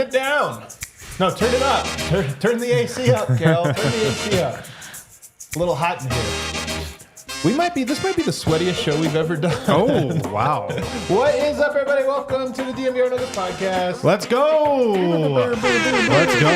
it down. No, turn it up. Turn the AC up, Cal. Turn the AC up. It's a little hot in here. This might be the sweatiest show we've ever done. Oh, wow. What is up, everybody? Welcome to the DMVR Nuggets podcast. Let's go. Let's go.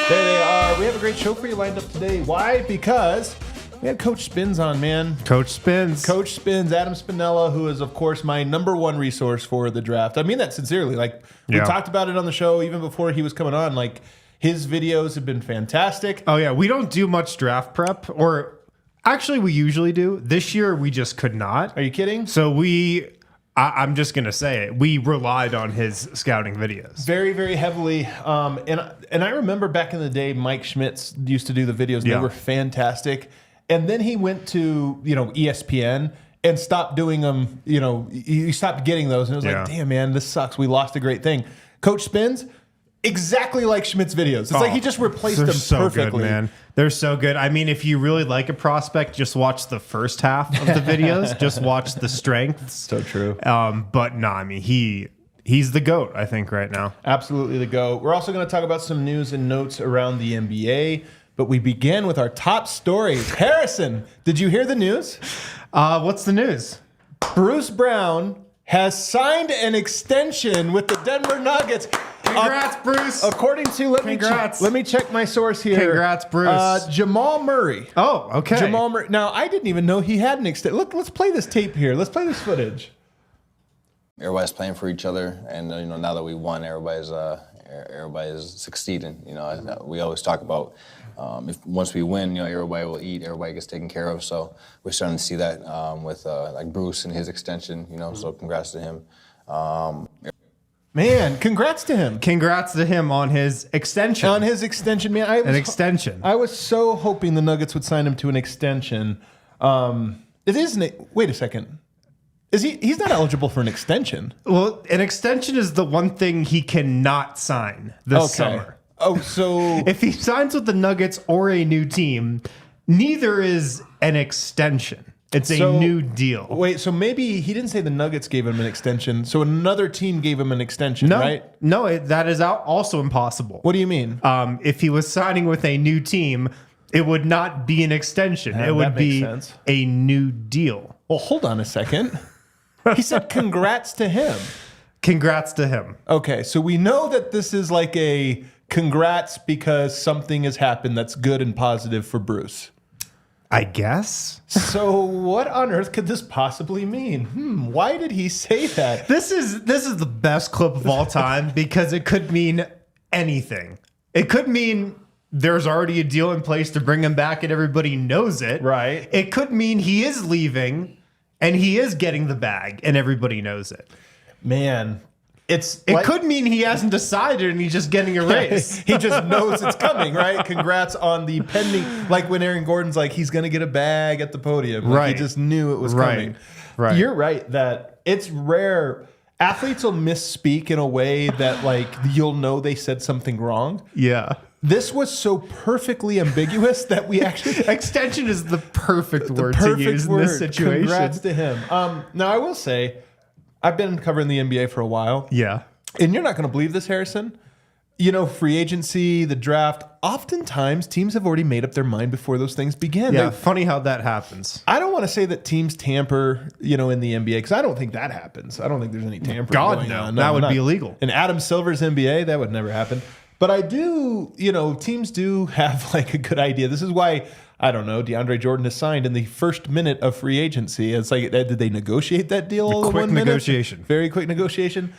There they are. We have a great show for you lined up today. Why? Because we had Coach Spins on, man. Coach Spins, Adam Spinella, who is, of course, my number one resource for the draft. I mean that sincerely. Like, we talked about it on the show even before he was coming on. Like, his videos have been fantastic. Oh, yeah. We don't do much draft prep, or actually, we usually do. This year, we just could not. Are you kidding? So I'm just going to say it. We relied on his scouting videos. Very, very heavily. And I remember back in the day, Mike Schmitz used to do the videos. And They were fantastic. And then he went to, ESPN and stopped doing them. He stopped getting those. And it was like, damn, man, this sucks. We lost a great thing. Coach Spins, exactly like Schmidt's videos. It's like he just replaced them perfectly. Good, man. They're so good. I mean, if you really like a prospect, just watch the first half of the videos. Just watch the strengths. So true. But no, I mean, he's the GOAT, I think, right now. Absolutely the GOAT. We're also going to talk about some news and notes around the NBA. But we begin with our top story. Harrison, did you hear the news? What's the news? Bruce Brown has signed an extension with the Denver Nuggets. Congrats, Bruce. According to, let me check my source here. Congrats, Bruce. Jamal Murray. Oh, okay. Jamal Murray. Now, I didn't even know he had an extension. Let's play this tape here. Let's play this footage. Everybody's playing for each other, and now that we won, everybody's succeeding. We always talk about once we win, everybody will eat, everybody gets taken care of. So we're starting to see that with like Bruce and his extension. So congrats to him. Man, congrats to him. Congrats to him on his extension. Man. Extension. I was so hoping the Nuggets would sign him to an extension. Wait a second. He's not eligible for an extension? Well, an extension is the one thing he cannot sign this summer. Oh, so if he signs with the Nuggets or a new team, neither is an extension. It's a new deal. Wait, so maybe he didn't say the Nuggets gave him an extension, so another team gave him an extension, right? No, that is also impossible. What do you mean? If he was signing with a new team, it would not be an extension. It would be a new deal. Well, hold on a second. He said congrats to him. Congrats to him. Okay, so we know that this is like a congrats because something has happened that's good and positive for Bruce. I guess. So what on earth could this possibly mean? Why did he say that? This is the best clip of all time because it could mean anything. It could mean there's already a deal in place to bring him back and everybody knows it. Right. It could mean he is leaving and he is getting the bag and everybody knows it. Man, it could mean he hasn't decided and he's just getting a raise. He just knows it's coming, right? Congrats on the pending, like when Aaron Gordon's like, he's going to get a bag at the podium. Like, right. He just knew it was coming. Right. You're right that it's rare. Athletes will misspeak in a way that like you'll know they said something wrong. Yeah. This was so perfectly ambiguous that we actually... Extension is the perfect word to use in this situation. Congrats to him. Now, I will say, I've been covering the NBA for a while. Yeah. And you're not going to believe this, Harrison. Free agency, the draft, oftentimes teams have already made up their mind before those things begin. Yeah, funny how that happens. I don't want to say that teams tamper, in the NBA, because I don't think that happens. I don't think there's any tampering going on. No, that would be illegal. In Adam Silver's NBA, that would never happen. But I do, teams do have like a good idea. This is why, I don't know, DeAndre Jordan is signed in the first minute of free agency. It's like, did they negotiate that deal? A quick negotiation. Very quick negotiation.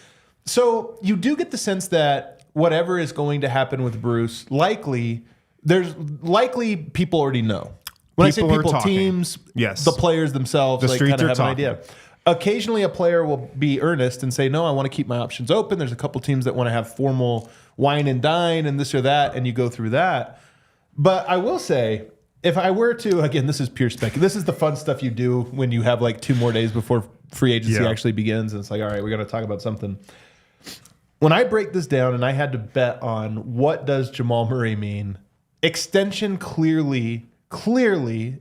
So you do get the sense that whatever is going to happen with Bruce, there's likely people already know. When I say people, teams, yes, the players themselves, the streets kind of have talking. an idea. Occasionally, a player will be earnest and say, no, I want to keep my options open. There's a couple teams that want to have formal wine and dine and this or that, and you go through that. But I will say, if I were to, again, this is pure speculation. This is the fun stuff you do when you have like 2 more days before free agency actually begins. And it's like, all right, we're going to talk about something. When I break this down and I had to bet on what does Jamal Murray mean, extension clearly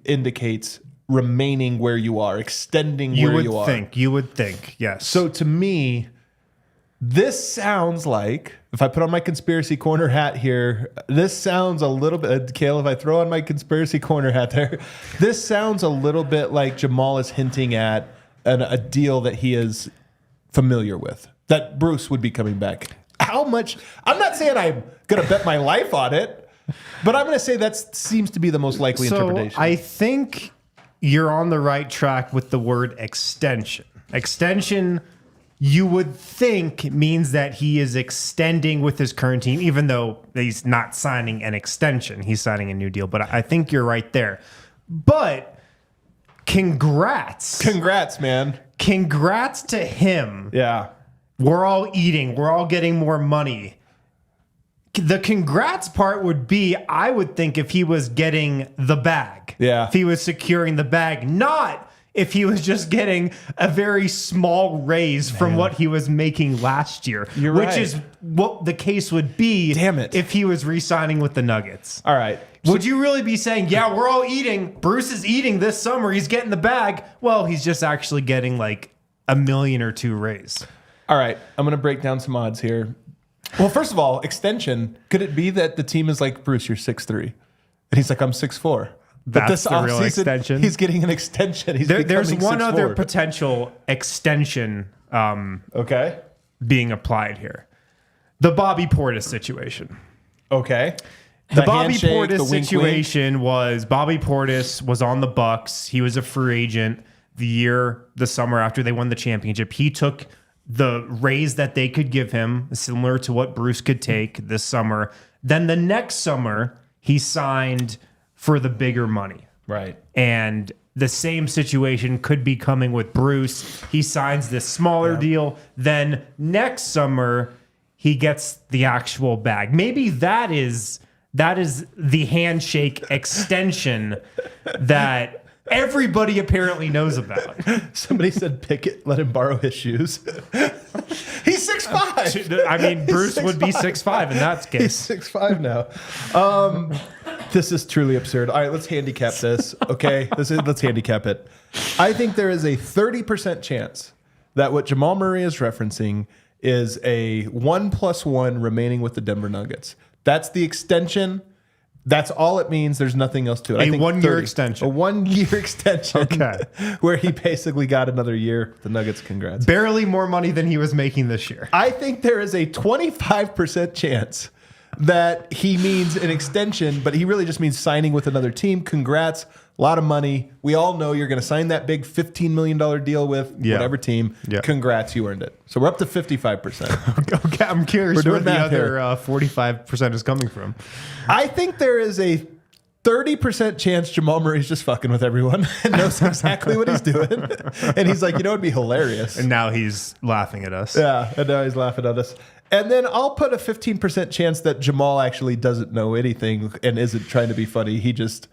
indicates remaining where you are, extending where you are. You would think, yes. So to me, This sounds like, if I put on my conspiracy corner hat here, this sounds a little bit, Kale, if I throw on my conspiracy corner hat there, this sounds a little bit like Jamal is hinting at a deal that he is familiar with, that Bruce would be coming back. How much? I'm not saying I'm going to bet my life on it, but I'm going to say that seems to be the most likely interpretation. I think you're on the right track with the word extension. Extension, you would think, means that he is extending with his current team, even though he's not signing an extension. He's signing a new deal. But I think you're right there. But congrats. Congrats, man. Congrats to him. Yeah. We're all eating. We're all getting more money. The congrats part would be, I would think, if he was getting the bag. Yeah. If he was securing the bag, not if he was just getting a very small raise from what he was making last year. You're which right. is what the case would be. Damn it. If he was re-signing with the Nuggets. All right. Would you really be saying, yeah, we're all eating. Bruce is eating this summer. He's getting the bag. Well, he's just actually getting like $1 million or $2 million raise. All right. I'm going to break down some odds here. Well, first of all, extension. Could it be that the team is like, Bruce, you're 6'3", and he's like, I'm 6'4"? But That's this the real offseason, extension. He's getting an extension. There's one 6'4". other potential extension Okay. being applied here. The Bobby Portis situation. Okay. The Bobby handshake, Portis the wink, situation was Bobby Portis was on the Bucks. He was a free agent the summer after they won the championship. He took the raise that they could give him, similar to what Bruce could take this summer. Then the next summer, he signed for the bigger money. Right. And the same situation could be coming with Bruce. He signs this smaller deal. Then next summer, he gets the actual bag. Maybe that is the handshake extension that everybody apparently knows about. Somebody said Pickett, let him borrow his shoes. He's 6'5". I mean, Bruce would be 6'5" in that case. He's 6'5" now. This is truly absurd. All right, let's handicap this. Okay, let's handicap it. I think there is a 30% chance that what Jamal Murray is referencing is a 1+1 remaining with the Denver Nuggets. That's the extension. That's all it means. There's nothing else to it. I think 1 year extension. A 1 year extension. Okay. Where he basically got another year. The Nuggets, congrats. Barely more money than he was making this year. I think there is a 25% chance that he means an extension, but he really just means signing with another team. Congrats. A lot of money. We all know you're going to sign that big $15 million deal with whatever team. Yeah. Congrats, you earned it. So we're up to 55%. Okay, I'm curious where the other 45% is coming from. I think there is a 30% chance Jamal Murray's just fucking with everyone and knows exactly what he's doing. And he's like, you know, it'd be hilarious. And now he's laughing at us. Yeah, and now he's laughing at us. And then I'll put a 15% chance that Jamal actually doesn't know anything and isn't trying to be funny. He just,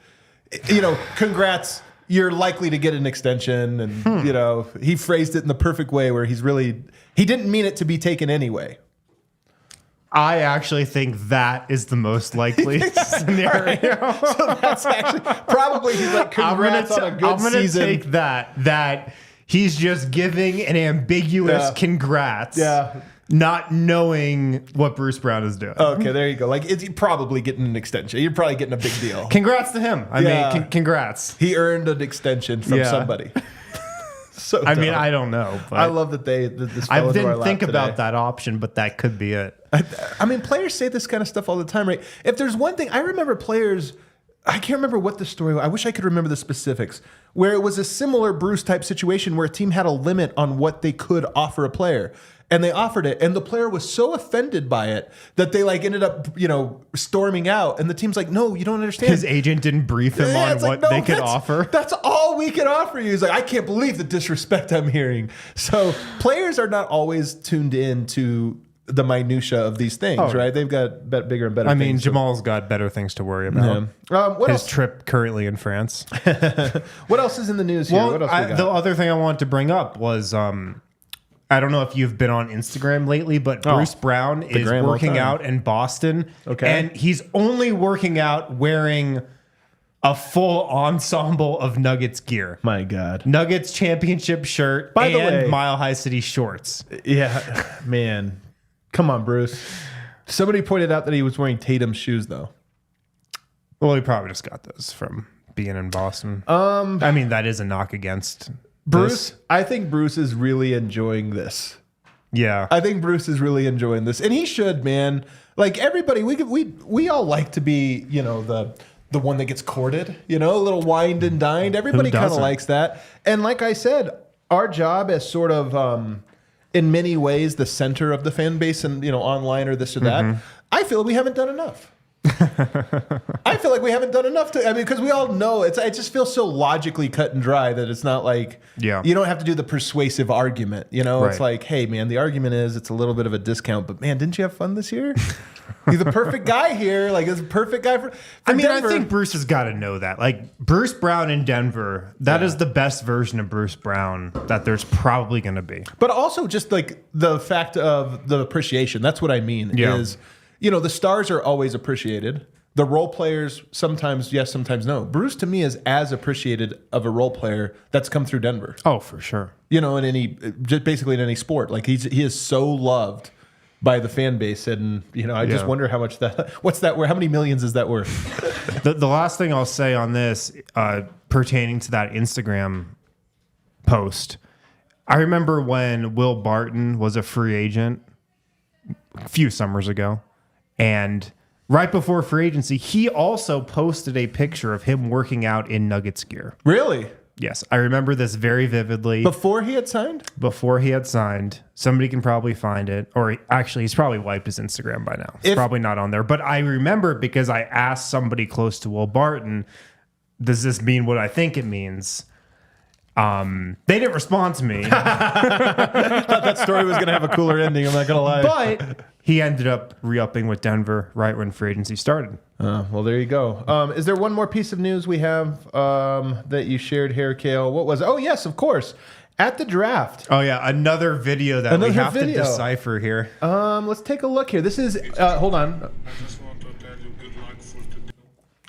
you know, congrats, you're likely to get an extension. And, you know, he phrased it in the perfect way where he didn't mean it to be taken anyway. I actually think that is the most likely scenario. Right. So that's actually probably he's like, congrats on a good season. I'm going to take that he's just giving an ambiguous congrats. Yeah. Not knowing what Bruce Brown is doing. Okay, there you go. Like, you're probably getting an extension. You're probably getting a big deal. Congrats to him. I mean, congrats. He earned an extension from somebody. So I mean, I don't know. But I love that this I didn't think about that option, but that could be it. I mean, players say this kind of stuff all the time, right? If there's one thing, I remember players, I can't remember what the story was. I wish I could remember the specifics, where it was a similar Bruce type situation where a team had a limit on what they could offer a player. And they offered it, and the player was so offended by it that they like ended up, you know, storming out. And the team's like, "No, you don't understand." His agent didn't brief him on what they could offer. That's all we can offer you. He's like, "I can't believe the disrespect I'm hearing." So players are not always tuned in to the minutia of these things, right? They've got bigger and better. I mean, Jamal's got better things to worry about. Yeah. What His else? trip currently in France. What else is in the news here? Well, What else we got? the other thing I wanted to bring up was. I don't know if you've been on Instagram lately, but Bruce Brown is working out in Boston. Okay. And he's only working out wearing a full ensemble of Nuggets gear. My God. Nuggets championship shirt By the and way- Mile High City shorts. Yeah, man. Come on, Bruce. Somebody pointed out that he was wearing Tatum's shoes, though. Well, he probably just got those from being in Boston. I mean, that is a knock against Bruce, this. I think Bruce is really enjoying this. Yeah. I think Bruce is really enjoying this, and he should, man. Like everybody, we all like to be, the one that gets courted, a little wined and dined. Everybody kind of doesn't? likes that. And like I said, our job as sort of, in many ways, the center of the fan base, and online or this or that. I feel we haven't done enough. I feel like we haven't done enough because we all know it just feels so logically cut and dry that it's not like you don't have to do the persuasive argument. It's Right. like, hey man, the argument is it's a little bit of a discount, but man, didn't you have fun this year? You're the perfect guy here. Like, it's a perfect guy for Denver. I think Bruce has got to know that. Like, Bruce Brown in Denver, that is the best version of Bruce Brown that there's probably going to be. But also just like the fact of the appreciation. That's what I mean is, the stars are always appreciated. The role players, sometimes yes, sometimes no. Bruce, to me, is as appreciated of a role player that's come through Denver. Oh, for sure. Basically in any sport. Like, he is so loved by the fan base. And, I just wonder how much what's that worth? How many millions is that worth? The last thing I'll say on this, pertaining to that Instagram post, I remember when Will Barton was a free agent a few summers ago, and right before free agency, he also posted a picture of him working out in Nuggets gear. Really? Yes, I remember this very vividly. Before he had signed? Before he had signed. Somebody can probably find it. Or actually, he's probably wiped his Instagram by now. It's probably not on there. But I remember it because I asked somebody close to Will Barton, does this mean what I think it means? They didn't respond to me. Thought that story was going to have a cooler ending. I'm not going to lie. But he ended up re-upping with Denver right when free agency started. Well, there you go. Is there one more piece of news we have that you shared here, Kale? What was it? Oh, yes, of course. At the draft. Oh, yeah. Another video that we have to decipher here. Let's take a look here. This is, hold on. I just want to tell you good luck for today.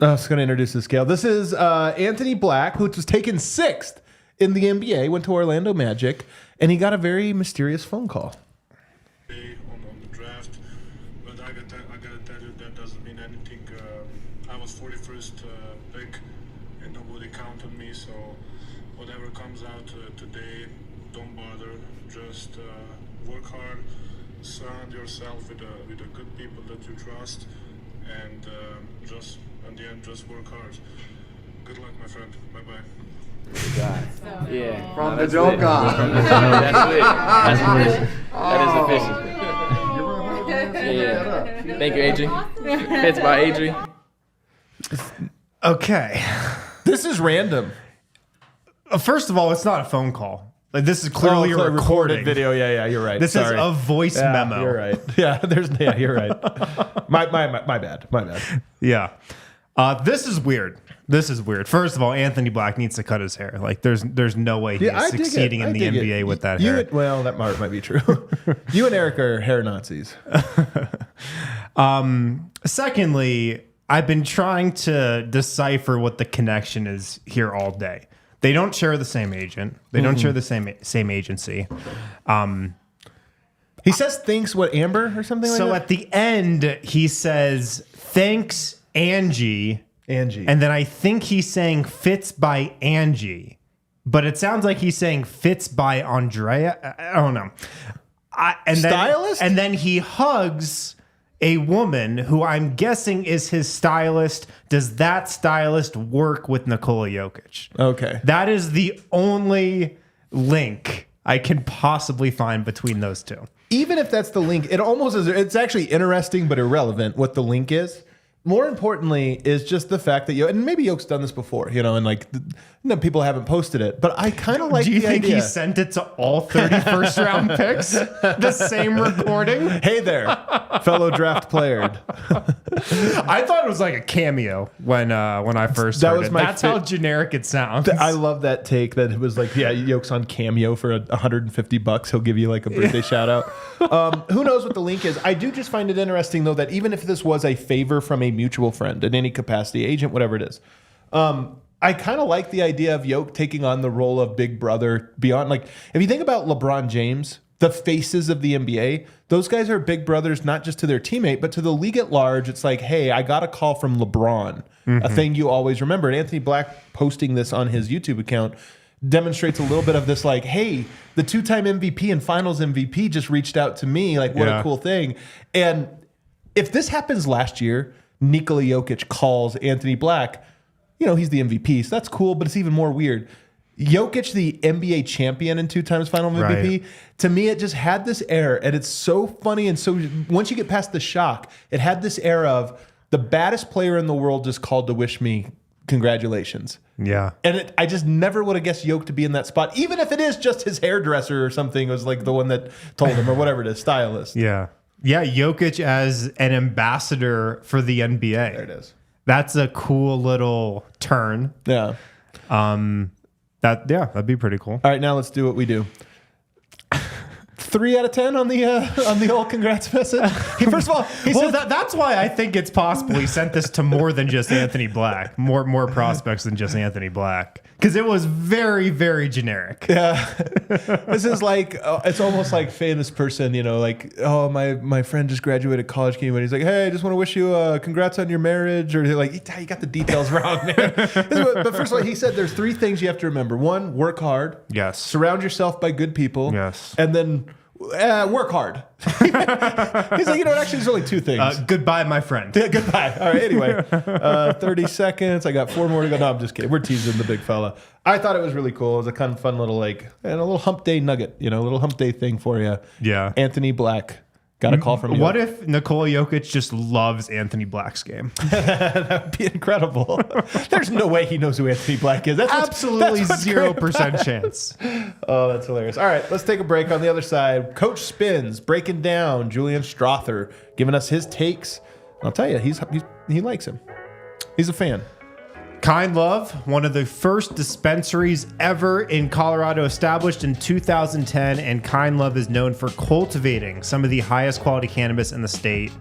I was going to introduce this, Kale. This is Anthony Black, who was taken 6th in the NBA, went to Orlando Magic, and he got a very mysterious phone call. On the draft, but I gotta tell you that doesn't mean anything. I was 41st pick, and nobody counted me. So whatever comes out today, don't bother. Just work hard, surround yourself with the good people that you trust, and just in the end, just work hard. Good luck, my friend. Bye bye. Yeah. From the Joker. That's it. That is official. Yeah. Thank you, Adri. Fits by Adri. Okay. This is random. First of all, it's not a phone call. Like, this is clearly a recorded video. Yeah, you're right. This Sorry. is a voice memo. You're right. Yeah, you're right. My bad. Yeah. This is weird. First of all, Anthony Black needs to cut his hair. Like, there's no way he's I dig it. succeeding I in the dig NBA it. with that You hair. well, that might be true. You and Eric are hair Nazis. Secondly, I've been trying to decipher what the connection is here all day. They don't share the same agent. They don't share the same agency. He says thanks what Amber or something like So that. at the end, he says, thanks, Angie. And then I think he's saying fits by Angie. But it sounds like he's saying fits by Andrea. I don't know. Stylist? And then he hugs a woman who I'm guessing is his stylist. Does that stylist work with Nikola Jokic? Okay. That is the only link I can possibly find between those two. Even if that's the link, it almost is. It's actually interesting but irrelevant what the link is. More importantly is just the fact that and maybe Yoke's done this before, and like people haven't posted it, but I kind of like. Do you the think idea. he sent it to all 30 first round picks? The same recording? Hey there, fellow draft player. I thought it was like a cameo when I first heard it. That's how generic it sounds. I love that take that it was like, yeah, Yoke's on Cameo for $150. He'll give you like a birthday shout out. Who knows what the link is? I do just find it interesting though that even if this was a favor from a mutual friend in any capacity, agent, whatever it is, I kind of like the idea of Jokic taking on the role of big brother beyond, like, if you think about LeBron James, the faces of the NBA, those guys are big brothers, not just to their teammate, but to the league at large. It's like, hey, I got a call from LeBron, a thing you always remember. And Anthony Black posting this on his YouTube account demonstrates a little bit of this, like, hey, the 2-time MVP and finals MVP just reached out to me. Like, what a cool thing. And if this happens last year, Nikola Jokic calls Anthony Black, he's the MVP, so that's cool, but it's even more weird. Jokic, the NBA champion and 2 times final MVP, to me, it just had this air, and it's so funny. And so once you get past the shock, it had this air of the baddest player in the world just called to wish me congratulations. Yeah. And I just never would have guessed Jokic to be in that spot, even if it is just his hairdresser or something was like the one that told him, or whatever it is, stylist. Yeah. Yeah, Jokic as an ambassador for the NBA. There it is. That's a cool little turn. Yeah. That'd be pretty cool. All right, now let's do what we do. 3 out of 10 on the old congrats message. First of all, he said that's why I think it's possible he sent this to more than just Anthony Black, more prospects than just Anthony Black, because it was very, very generic. Yeah, this is like it's almost like famous person, like, oh, my friend just graduated college, and he's like, hey, I just want to wish you congrats on your marriage, or they're like, you got the details wrong, man. But first of all, he said there's 3 things you have to remember. 1, work hard. Yes. Surround yourself by good people. Yes. And then work hard. He's like, actually, there's only 2 things. Goodbye, my friend. Yeah, goodbye. All right, anyway, 30 seconds. I got 4 more to go. No, I'm just kidding. We're teasing the big fella. I thought it was really cool. It was a kind of fun little, and a little hump day nugget, a little hump day thing for you. Yeah. Anthony Black got a call from you. What if Nikola Jokic just loves Anthony Black's game? That would be incredible. There's no way he knows who Anthony Black is. That's absolutely 0% chance. Oh, that's hilarious. All right, let's take a break. On the other side, Coach Spins breaking down Julian Strawther, giving us his takes. I'll tell you, he likes him. He's a fan. Kind Love, one of the first dispensaries ever in Colorado, established in 2010, and Kind Love is known for cultivating some of the highest quality cannabis in the state.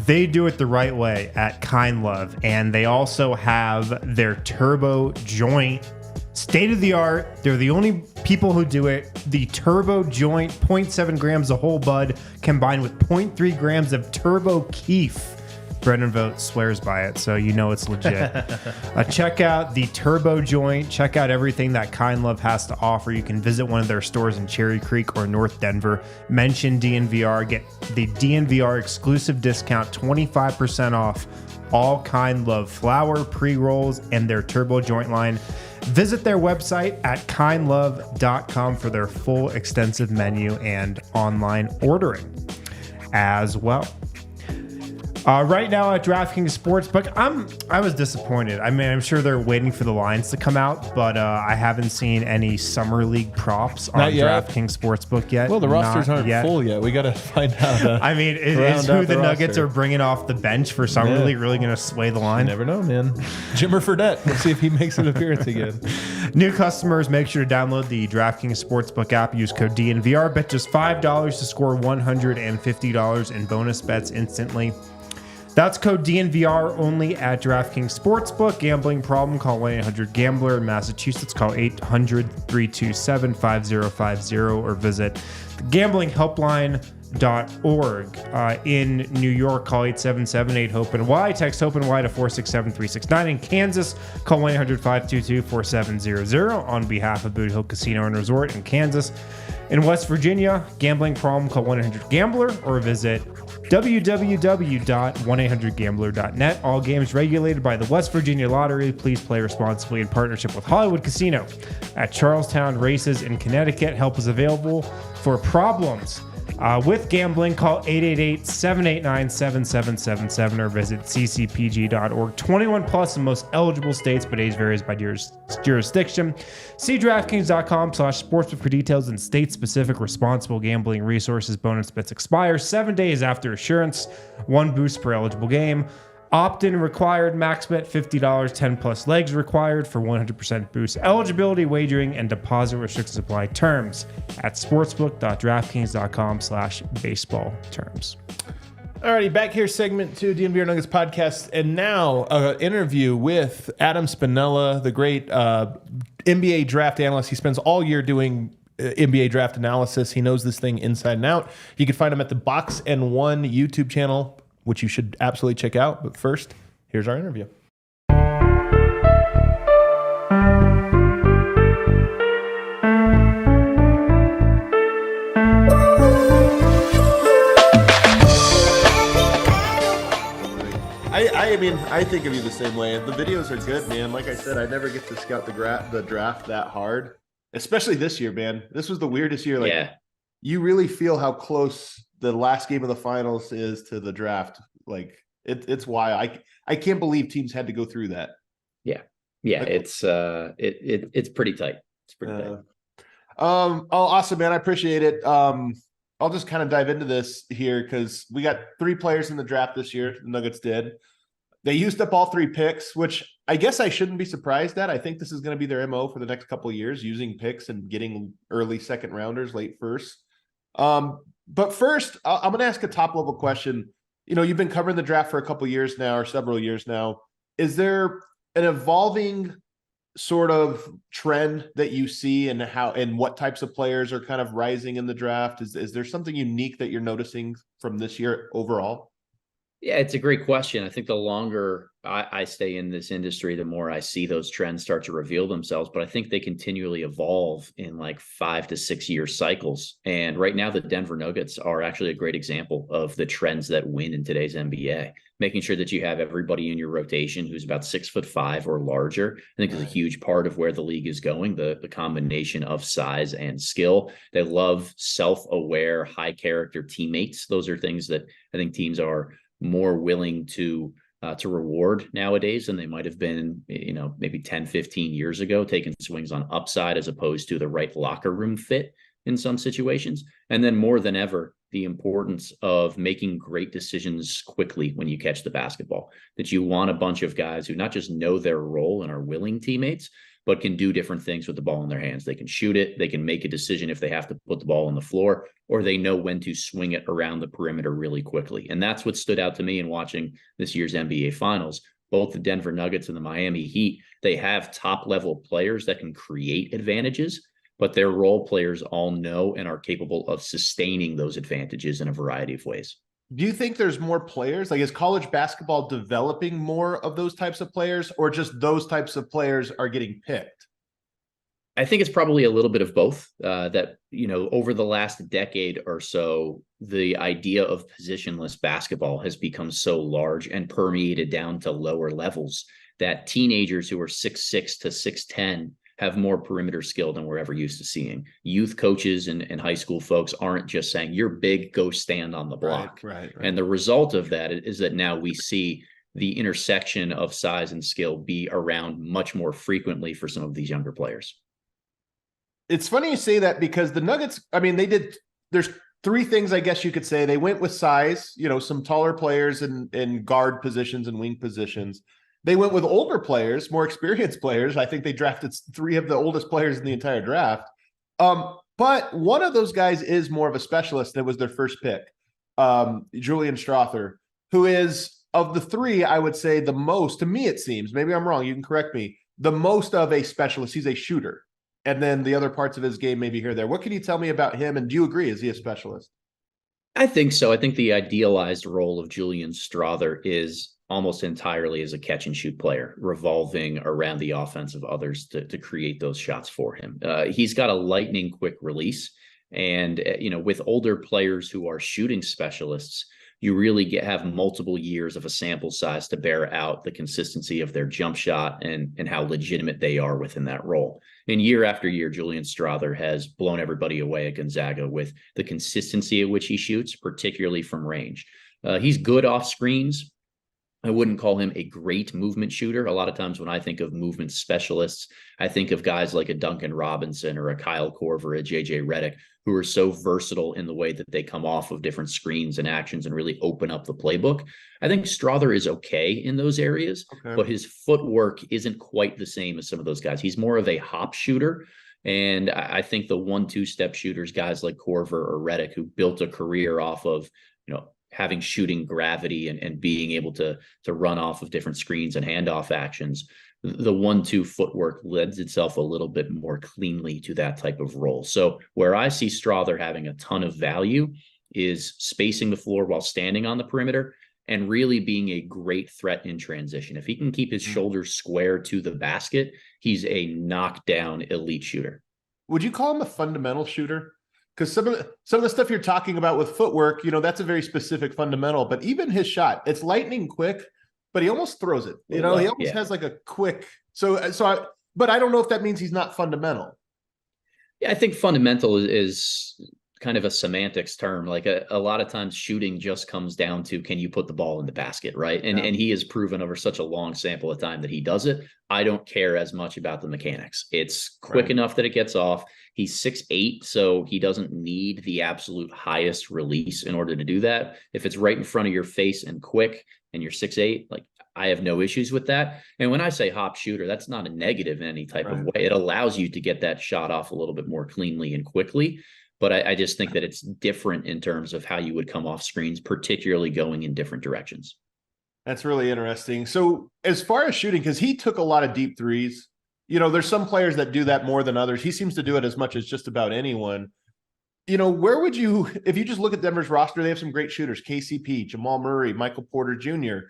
They do it the right way at Kind Love, and they also have their Turbo Joint, state of the art. They're the only people who do it. The Turbo Joint, 0.7 grams of whole bud combined with 0.3 grams of Turbo Keef. Brendan Vogt swears by it, so it's legit. Check out the Turbo Joint. Check out everything that Kind Love has to offer. You can visit one of their stores in Cherry Creek or North Denver. Mention DNVR. Get the DNVR exclusive discount, 25% off all Kind Love flower, pre-rolls, and their Turbo Joint line. Visit their website at kindlove.com for their full extensive menu and online ordering as well. Right now at DraftKings Sportsbook, I was disappointed. I mean, I'm sure they're waiting for the lines to come out, but I haven't seen any summer league props on DraftKings Sportsbook yet. Well, the rosters aren't full yet. We got to find out. I mean, is who the Nuggets are bringing off the bench for summer league really going to sway the line? You never know, man. Jimmer Fredette. Let's see if he makes an appearance again. New customers, make sure to download the DraftKings Sportsbook app. Use code DNVR. Bet just $5 to score $150 in bonus bets instantly. That's code DNVR only at DraftKings Sportsbook. Gambling problem? Call 1-800-GAMBLER. In Massachusetts, call 800-327-5050 or visit gamblinghelpline.org. In New York, call 877-8-HOPENY. Text HOPENY to 467-369. In Kansas, call 1-800-522-4700 on behalf of Boot Hill Casino and Resort in Kansas. In West Virginia, gambling problem? Call 1-800-GAMBLER or visit www.1800gambler.net. All games regulated by the West Virginia Lottery. Please play responsibly in partnership with Hollywood Casino at Charlestown Races in Connecticut. Help is available for problems with gambling. Call 888-789-7777 or visit ccpg.org. 21 plus in most eligible states, but age varies by jurisdiction. See DraftKings.com/sportsbook for details and state-specific responsible gambling resources. Bonus bets expire 7 days after issuance. 1 boost per eligible game. Opt-in required. Max bet $50. 10 plus legs required for 100% boost. Eligibility, wagering, and deposit restrictions apply. Terms at sportsbook.draftkings.com/baseball terms. Alrighty, back here, segment 2, DNVR Nuggets podcast, and now an interview with Adam Spinella, the great NBA draft analyst. He spends all year doing NBA draft analysis. He knows this thing inside and out. You can find him at the Box and One YouTube channel, which you should absolutely check out. But first, here's our interview. I mean, I think of you the same way. The videos are good, man. Like I said, I never get to scout the draft that hard, especially this year, man. This was the weirdest year. Like, Yeah. You really feel how close the last game of the finals is to the draft. Like, it's wild. I can't believe teams had to go through that. Yeah. Like, It's pretty tight. It's pretty tight. Awesome, man. I appreciate it. I'll just kind of dive into this here because we got 3 players in the draft this year. The Nuggets did. They used up all 3 picks, which I guess I shouldn't be surprised at. I think this is going to be their MO for the next couple of years, using picks and getting early second rounders, late first. But first, I'm going to ask a top level question. You know, you've been covering the draft for a couple of years now, or several years now. Is there an evolving sort of trend that you see, and how and what types of players are kind of rising in the draft? Is there something unique that you're noticing from this year overall? Yeah, it's a great question. I think the longer I stay in this industry, the more I see those trends start to reveal themselves. But I think they continually evolve in like 5 to 6 year cycles. And right now, the Denver Nuggets are actually a great example of the trends that win in today's NBA. Making sure that you have everybody in your rotation who's about 6'5" or larger, I think is a huge part of where the league is going. The combination of size and skill. They love self-aware, high character teammates. Those are things that I think teams are more willing to reward nowadays than they might have been, you know, maybe 10, 15 years ago, taking swings on upside as opposed to the right locker room fit in some situations. And then more than ever, the importance of making great decisions quickly when you catch the basketball, that you want a bunch of guys who not just know their role and are willing teammates, but can do different things with the ball in their hands. They can shoot it. They can make a decision if they have to put the ball on the floor, or they know when to swing it around the perimeter really quickly. And that's what stood out to me in watching this year's NBA Finals. Both the Denver Nuggets and the Miami Heat, they have top-level players that can create advantages, but their role players all know and are capable of sustaining those advantages in a variety of ways. Do you think there's more players? Like, is college basketball developing more of those types of players, or just those types of players are getting picked? I think it's probably a little bit of both. That, you know, over the last decade or so, the idea of positionless basketball has become so large and permeated down to lower levels that teenagers who are 6'6" to 6'10" have more perimeter skill than we're ever used to seeing. Youth coaches and high school folks aren't just saying, you're big, go stand on the block. Right. And the result of that is that now we see the intersection of size and skill be around much more frequently for some of these younger players. It's funny you say that, because the Nuggets, I mean, there's 3 things I guess you could say. They went with size, you know, some taller players in guard positions and wing positions. They went with older players, more experienced players. I think they drafted 3 of the oldest players in the entire draft. But one of those guys is more of a specialist. That was their first pick, Julian Strawther, who is, of the 3, I would say the most, to me it seems, maybe I'm wrong, you can correct me, the most of a specialist. He's a shooter. And then the other parts of his game maybe here or there. What can you tell me about him? And do you agree? Is he a specialist? I think so. I think the idealized role of Julian Strawther is almost entirely as a catch and shoot player, revolving around the offense of others to create those shots for him. He's got a lightning quick release. And, you know, with older players who are shooting specialists, you really have multiple years of a sample size to bear out the consistency of their jump shot and how legitimate they are within that role. And year after year, Julian Strawther has blown everybody away at Gonzaga with the consistency at which he shoots, particularly from range. He's good off screens. I wouldn't call him a great movement shooter. A lot of times when I think of movement specialists, I think of guys like a Duncan Robinson or a Kyle Korver, a JJ Redick, who are so versatile in the way that they come off of different screens and actions and really open up the playbook. I think Strawther is okay in those areas, but his footwork isn't quite the same as some of those guys. He's more of a hop shooter. And I think the 1-2 step shooters, guys like Korver or Redick, who built a career off of, you know, having shooting gravity and being able to run off of different screens and handoff actions, the 1-2 footwork lends itself a little bit more cleanly to that type of role. So where I see Strawther having a ton of value is spacing the floor while standing on the perimeter and really being a great threat in transition. If he can keep his shoulders square to the basket, he's a knockdown elite shooter. Would you call him a fundamental shooter? Because some of the stuff you're talking about with footwork, that's a very specific fundamental. But even his shot, it's lightning quick, but he almost throws it. He almost has like a quick. But I don't know if that means he's not fundamental. Yeah, I think fundamental is kind of a semantics term. Like a lot of times shooting just comes down to, can you put the ball in the basket, right? And he has proven over such a long sample of time that he does it. I don't care as much about the mechanics. It's quick enough that it gets off. He's 6'8", so he doesn't need the absolute highest release in order to do that. If it's right in front of your face and quick and you're 6'8", like I have no issues with that. And when I say hop shooter, that's not a negative in any type of way. It allows you to get that shot off a little bit more cleanly and quickly. But I just think that it's different in terms of how you would come off screens, particularly going in different directions. That's really interesting. So as far as shooting, because he took a lot of deep threes, there's some players that do that more than others. He seems to do it as much as just about anyone. Where would you, if you just look at Denver's roster, they have some great shooters, KCP, Jamal Murray, Michael Porter Jr.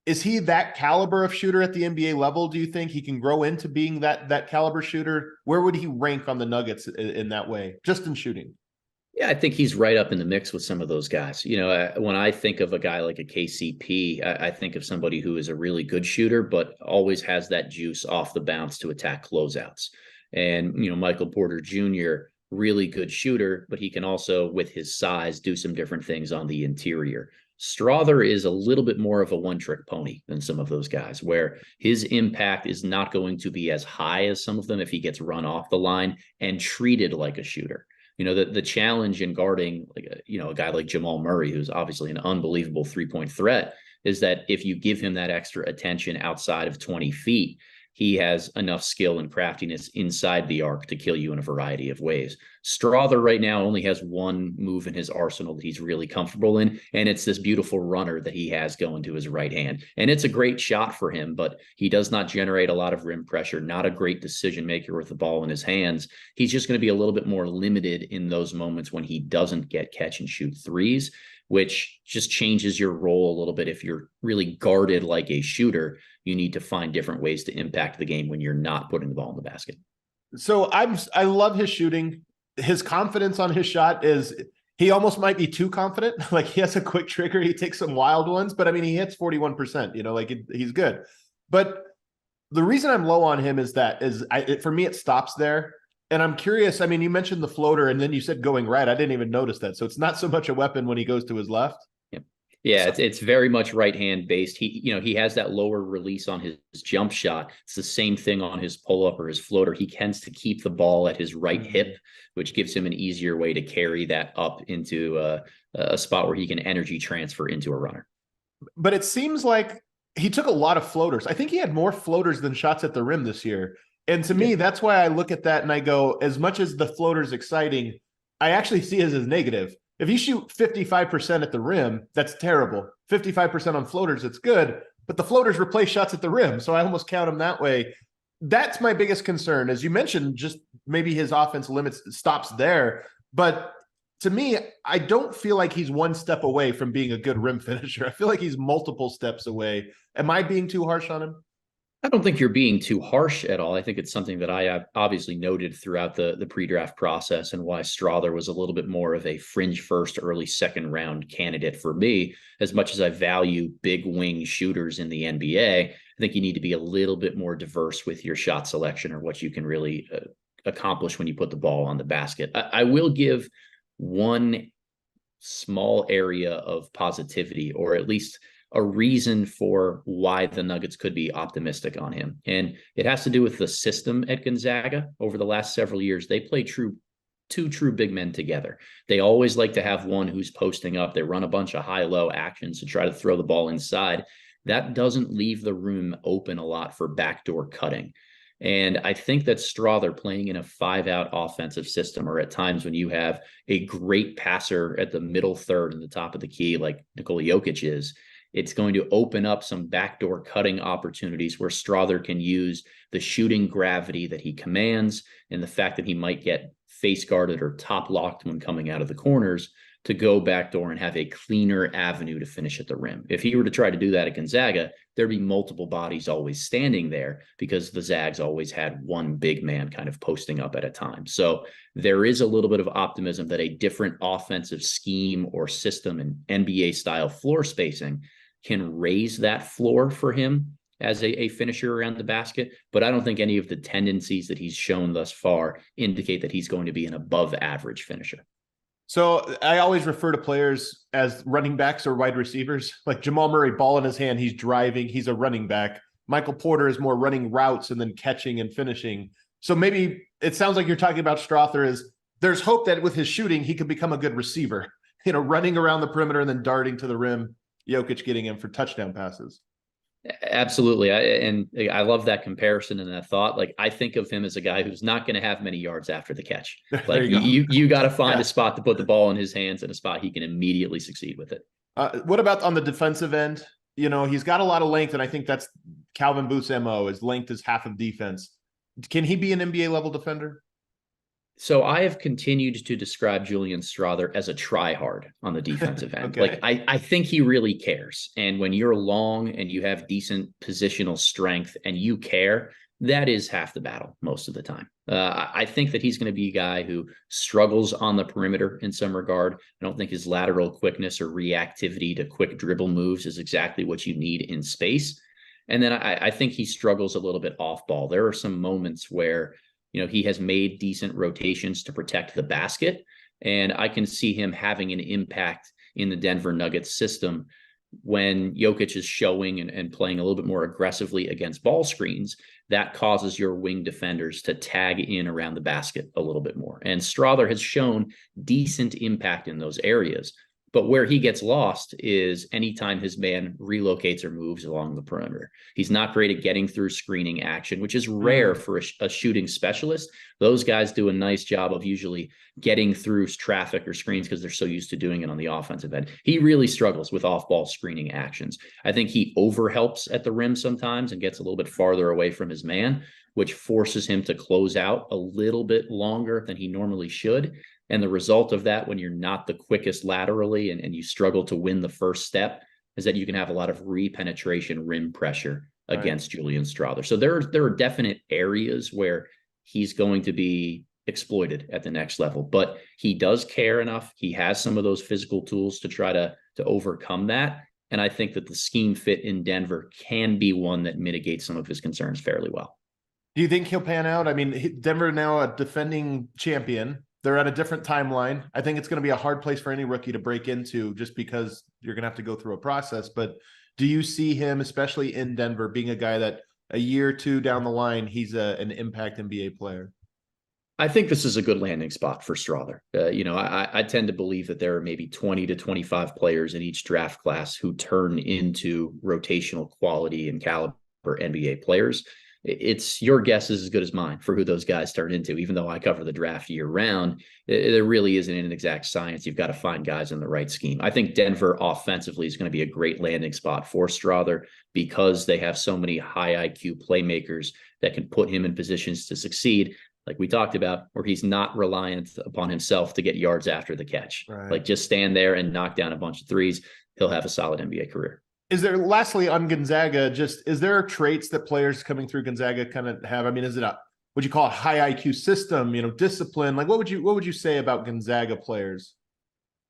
Is he that caliber of shooter at the NBA level? Do you think he can grow into being that caliber shooter? Where would he rank on the Nuggets in that way, just in shooting? Yeah, I think he's right up in the mix with some of those guys. When I think of a guy like a KCP, I think of somebody who is a really good shooter, but always has that juice off the bounce to attack closeouts. And, Michael Porter Jr., really good shooter, but he can also, with his size, do some different things on the interior. Strawther is a little bit more of a one-trick pony than some of those guys, where his impact is not going to be as high as some of them if he gets run off the line and treated like a shooter. The challenge in guarding, a guy like Jamal Murray, who's obviously an unbelievable three-point threat, is that if you give him that extra attention outside of 20 feet, he has enough skill and craftiness inside the arc to kill you in a variety of ways. Strawther right now only has one move in his arsenal that he's really comfortable in, and it's this beautiful runner that he has going to his right hand. And it's a great shot for him, but he does not generate a lot of rim pressure, not a great decision maker with the ball in his hands. He's just going to be a little bit more limited in those moments when he doesn't get catch and shoot threes, which just changes your role a little bit. If you're really guarded like a shooter, you need to find different ways to impact the game when you're not putting the ball in the basket. So I love his shooting. His confidence on his shot is, he almost might be too confident. Like he has a quick trigger. He takes some wild ones, but I mean, he hits 41%, he's good. But the reason I'm low on him is for me, it stops there. And I'm curious. I mean, you mentioned the floater and then you said going right. I didn't even notice that. So it's not so much a weapon when he goes to his left. Yeah, it's very much right hand based. He has that lower release on his jump shot. It's the same thing on his pull up or his floater. He tends to keep the ball at his right hip, which gives him an easier way to carry that up into a spot where he can energy transfer into a runner. But it seems like he took a lot of floaters. I think he had more floaters than shots at the rim this year. And to me, that's why I look at that and I go, as much as the floater is exciting, I actually see it as negative. If you shoot 55% at the rim, that's terrible. 55% on floaters, it's good, but the floaters replace shots at the rim. So I almost count them that way. That's my biggest concern. As you mentioned, just maybe his offense stops there. But to me, I don't feel like he's one step away from being a good rim finisher. I feel like he's multiple steps away. Am I being too harsh on him? I don't think you're being too harsh at all. I think it's something that I obviously noted throughout the pre-draft process and why Strawther was a little bit more of a fringe first, early second round candidate for me. As much as I value big wing shooters in the NBA, I think you need to be a little bit more diverse with your shot selection or what you can really accomplish when you put the ball on the basket. I will give one small area of positivity, or at least a reason for why the Nuggets could be optimistic on him. And it has to do with the system at Gonzaga. Over the last several years, they play two true big men together. They always like to have one who's posting up. They run a bunch of high-low actions to try to throw the ball inside. That doesn't leave the room open a lot for backdoor cutting. And I think that Strawther playing in a 5-out offensive system, or at times when you have a great passer at the middle third and the top of the key, like Nikola Jokic is, it's going to open up some backdoor cutting opportunities where Strawther can use the shooting gravity that he commands and the fact that he might get face guarded or top locked when coming out of the corners to go backdoor and have a cleaner avenue to finish at the rim. If he were to try to do that at Gonzaga, there'd be multiple bodies always standing there because the Zags always had one big man kind of posting up at a time. So there is a little bit of optimism that a different offensive scheme or system and NBA style floor spacing can raise that floor for him as a finisher around the basket. But I don't think any of the tendencies that he's shown thus far indicate that he's going to be an above average finisher. So I always refer to players as running backs or wide receivers. Like Jamal Murray, ball in his hand, he's driving, he's a running back. Michael Porter is more running routes and then catching and finishing. So maybe it sounds like you're talking about Strawther is there's hope that with his shooting, he could become a good receiver, running around the perimeter and then darting to the rim, Jokic getting him for touchdown passes. Absolutely. I love that comparison and that thought. Like, I think of him as a guy who's not going to have many yards after the catch. Like you got to find a spot to put the ball in his hands and a spot he can immediately succeed with it. What about on the defensive end? He's got a lot of length, and I think that's Calvin Booth's MO. His length is half of defense. Can he be an NBA level defender? So I have continued to describe Julian Strawther as a try-hard on the defensive end. Okay. Like, I think he really cares. And when you're long and you have decent positional strength and you care, that is half the battle most of the time. I think that he's going to be a guy who struggles on the perimeter in some regard. I don't think his lateral quickness or reactivity to quick dribble moves is exactly what you need in space. And then I think he struggles a little bit off ball. There are some moments where he has made decent rotations to protect the basket, and I can see him having an impact in the Denver Nuggets system when Jokic is showing and playing a little bit more aggressively against ball screens. That causes your wing defenders to tag in around the basket a little bit more. And Strawther has shown decent impact in those areas. But where he gets lost is anytime his man relocates or moves along the perimeter. He's not great at getting through screening action, which is rare for a shooting specialist. Those guys do a nice job of usually getting through traffic or screens because they're so used to doing it on the offensive end. He really struggles with off-ball screening actions. I think he overhelps at the rim sometimes and gets a little bit farther away from his man, which forces him to close out a little bit longer than he normally should. And the result of that, when you're not the quickest laterally and you struggle to win the first step, is that you can have a lot of re-penetration rim pressure against Julian Strawther. So there are definite areas where he's going to be exploited at the next level, but he does care enough. He has some of those physical tools to try to overcome that. And I think that the scheme fit in Denver can be one that mitigates some of his concerns fairly well. Do you think he'll pan out? I mean, Denver now a defending champion. They're at a different timeline. I think it's going to be a hard place for any rookie to break into just because you're going to have to go through a process. But do you see him, especially in Denver, being a guy that a year or two down the line, he's an impact NBA player? I think this is a good landing spot for Strawther. I tend to believe that there are maybe 20 to 25 players in each draft class who turn into rotational quality and caliber NBA players. It's your guess is as good as mine for who those guys turn into. Even though I cover the draft year round, there really isn't an exact science. You've got to find guys in the right scheme. I think Denver offensively is going to be a great landing spot for Strawther because they have so many high IQ playmakers that can put him in positions to succeed, like we talked about, where he's not reliant upon himself to get yards after the catch. Right. Like, just stand there and knock down a bunch of threes. He'll have a solid NBA career. Is there, lastly on Gonzaga, is there traits that players coming through Gonzaga kind of have? I mean, is it would you call it high IQ system, discipline? Like, what would you say about Gonzaga players?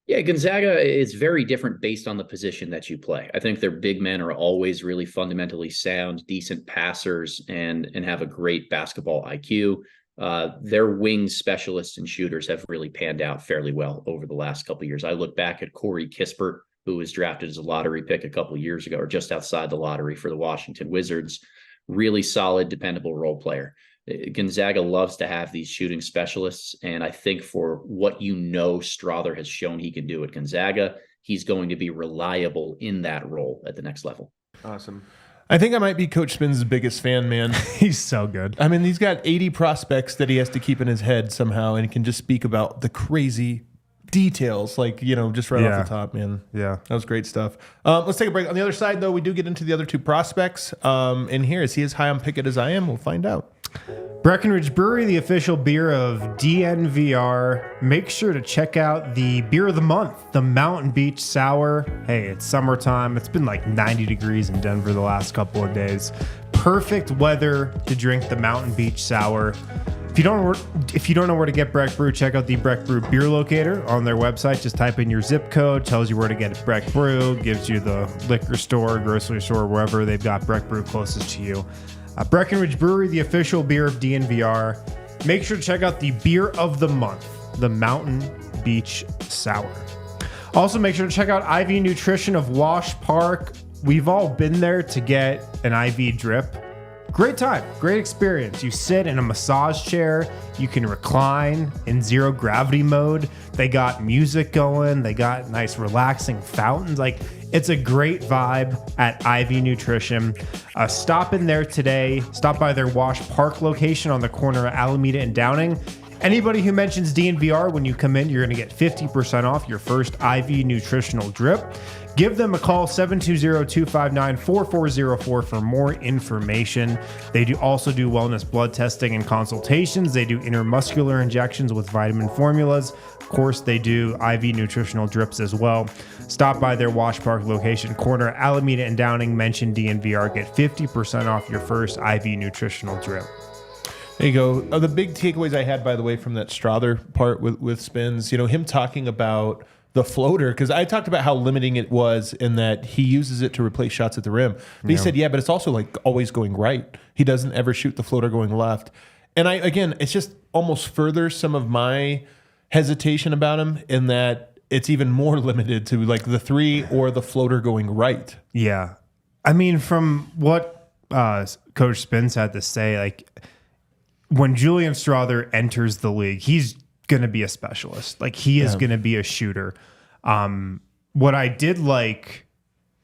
Yeah, Gonzaga is very different based on the position that you play. I think their big men are always really fundamentally sound, decent passers, and have a great basketball IQ. Their wing specialists and shooters have really panned out fairly well over the last couple of years. I look back at Corey Kispert, who was drafted as a lottery pick a couple of years ago, or just outside the lottery for the Washington Wizards. Really solid, dependable role player. Gonzaga loves to have these shooting specialists, and I think for what Strawther has shown he can do at Gonzaga, he's going to be reliable in that role at the next level. Awesome. I think I might be Coach Spin's biggest fan, man. He's so good. I mean, he's got 80 prospects that he has to keep in his head somehow, and he can just speak about the crazy details, like, just right off the top, man. Yeah. That was great stuff. Let's take a break. On the other side, though, we do get into the other two prospects. And here, is he as high on Pickett as I am? We'll find out. Breckenridge Brewery, the official beer of DNVR. Make sure to check out the beer of the month, the Mountain Beach Sour. Hey, it's summertime. It's been like 90 degrees in Denver the last couple of days. Perfect weather to drink the Mountain Beach Sour. If you don't know where to get Breck Brew, check out the Breck Brew beer locator on their website. Just type in your zip code, tells you where to get Breck Brew, gives you the liquor store, grocery store, wherever they've got Breck Brew closest to you. Breckenridge Brewery, the official beer of DNVR. Make sure to check out the beer of the month, the Mountain Beach Sour. Also, make sure to check out IV Nutrition of Wash Park. We've all been there to get an IV drip. Great time, great experience. You sit in a massage chair, you can recline in zero gravity mode. They got music going, they got nice relaxing fountains. Like, it's a great vibe at IV Nutrition. Stop in there today. Stop by their Wash Park location on the corner of Alameda and Downing. Anybody who mentions DNVR when you come in, you're going to get 50% off your first IV nutritional drip. Give them a call, 720-259-4404 for more information. They also do wellness blood testing and consultations. They do intramuscular injections with vitamin formulas. Of course, they do IV nutritional drips as well. Stop by their Wash Park location, corner Alameda and Downing. Mention DNVR. Get 50% off your first IV nutritional drip. There you go. The big takeaways I had, by the way, from that Strawther part with Spins, him talking about the floater, because I talked about how limiting it was in that he uses it to replace shots at the rim. But he said, but it's also like always going right. He doesn't ever shoot the floater going left. And it's just almost further some of my hesitation about him in that it's even more limited to like the three or the floater going right. Yeah. I mean, from what Coach Spins had to say, like, when Julian Strawther enters the league, he's going to be a specialist. Like, he is going to be a shooter. What I did like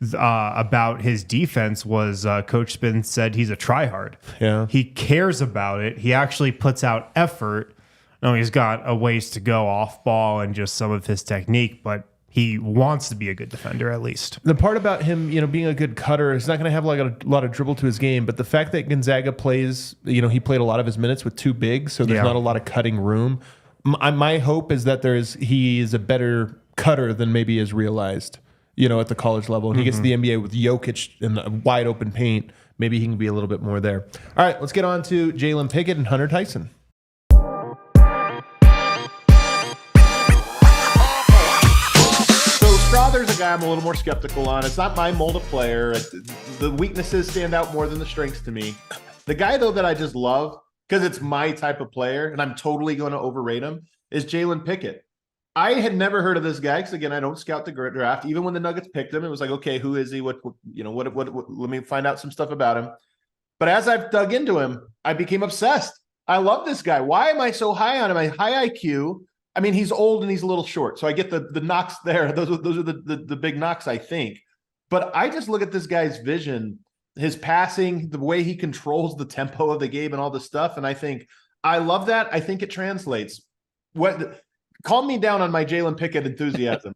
about his defense was Coach Spin said he's a tryhard. Yeah. He cares about it. He actually puts out effort. No, he's got a ways to go off ball and just some of his technique, but he wants to be a good defender at least. The part about him, being a good cutter, he's not going to have like a lot of dribble to his game, but the fact that Gonzaga plays, he played a lot of his minutes with two bigs, so there's not a lot of cutting room. My hope is that he is a better cutter than maybe is realized, at the college level. And he gets to the NBA with Jokic in the wide open paint. Maybe he can be a little bit more there. All right, let's get on to Jalen Pickett and Hunter Tyson. Strawther's a guy I'm a little more skeptical on. It's not my mold of player. The weaknesses stand out more than the strengths to me. The guy, though, that I just love, because it's my type of player, and I'm totally going to overrate him, is Jalen Pickett. I had never heard of this guy, because, again, I don't scout the draft. Even when the Nuggets picked him, it was like, okay, who is he? What let me find out some stuff about him. But as I've dug into him, I became obsessed. I love this guy. Why am I so high on him? High IQ. I mean, he's old and he's a little short, so I get the knocks there. Those are the big knocks, I think. But I just look at this guy's vision, his passing, the way he controls the tempo of the game and all this stuff, and I think, I love that. I think it translates. Calm me down on my Jalen Pickett enthusiasm.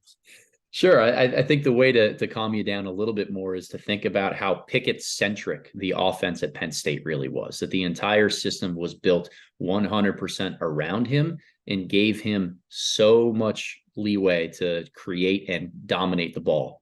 Sure. I think the way to calm you down a little bit more is to think about how Pickett-centric the offense at Penn State really was, that the entire system was built 100% around him and gave him so much leeway to create and dominate the ball.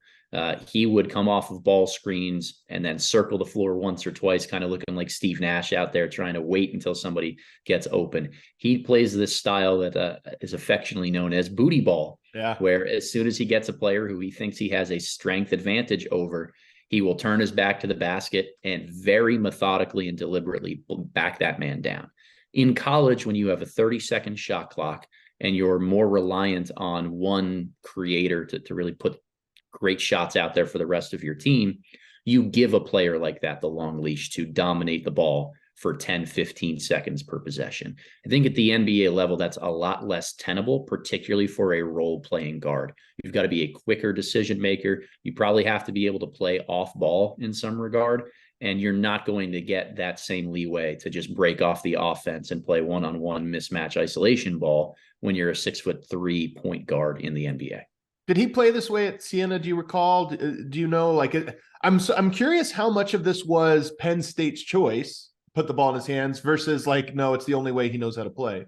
He would come off of ball screens and then circle the floor once or twice, kind of looking like Steve Nash out there trying to wait until somebody gets open. He plays this style that is affectionately known as booty ball, where as soon as he gets a player who he thinks he has a strength advantage over, he will turn his back to the basket and very methodically and deliberately back that man down. In college, when you have a 30-second shot clock and you're more reliant on one creator to really put great shots out there for the rest of your team, you give a player like that the long leash to dominate the ball for 10, 15 seconds per possession. I think at the NBA level, that's a lot less tenable, particularly for a role-playing guard. You've got to be a quicker decision maker. You probably have to be able to play off ball in some regard. And you're not going to get that same leeway to just break off the offense and play one-on-one mismatch isolation ball when you're a 6'3" point guard in the NBA. Did he play this way at Siena? Do you recall? Do you know? I'm curious how much of this was Penn State's choice, put the ball in his hands, versus no, it's the only way he knows how to play.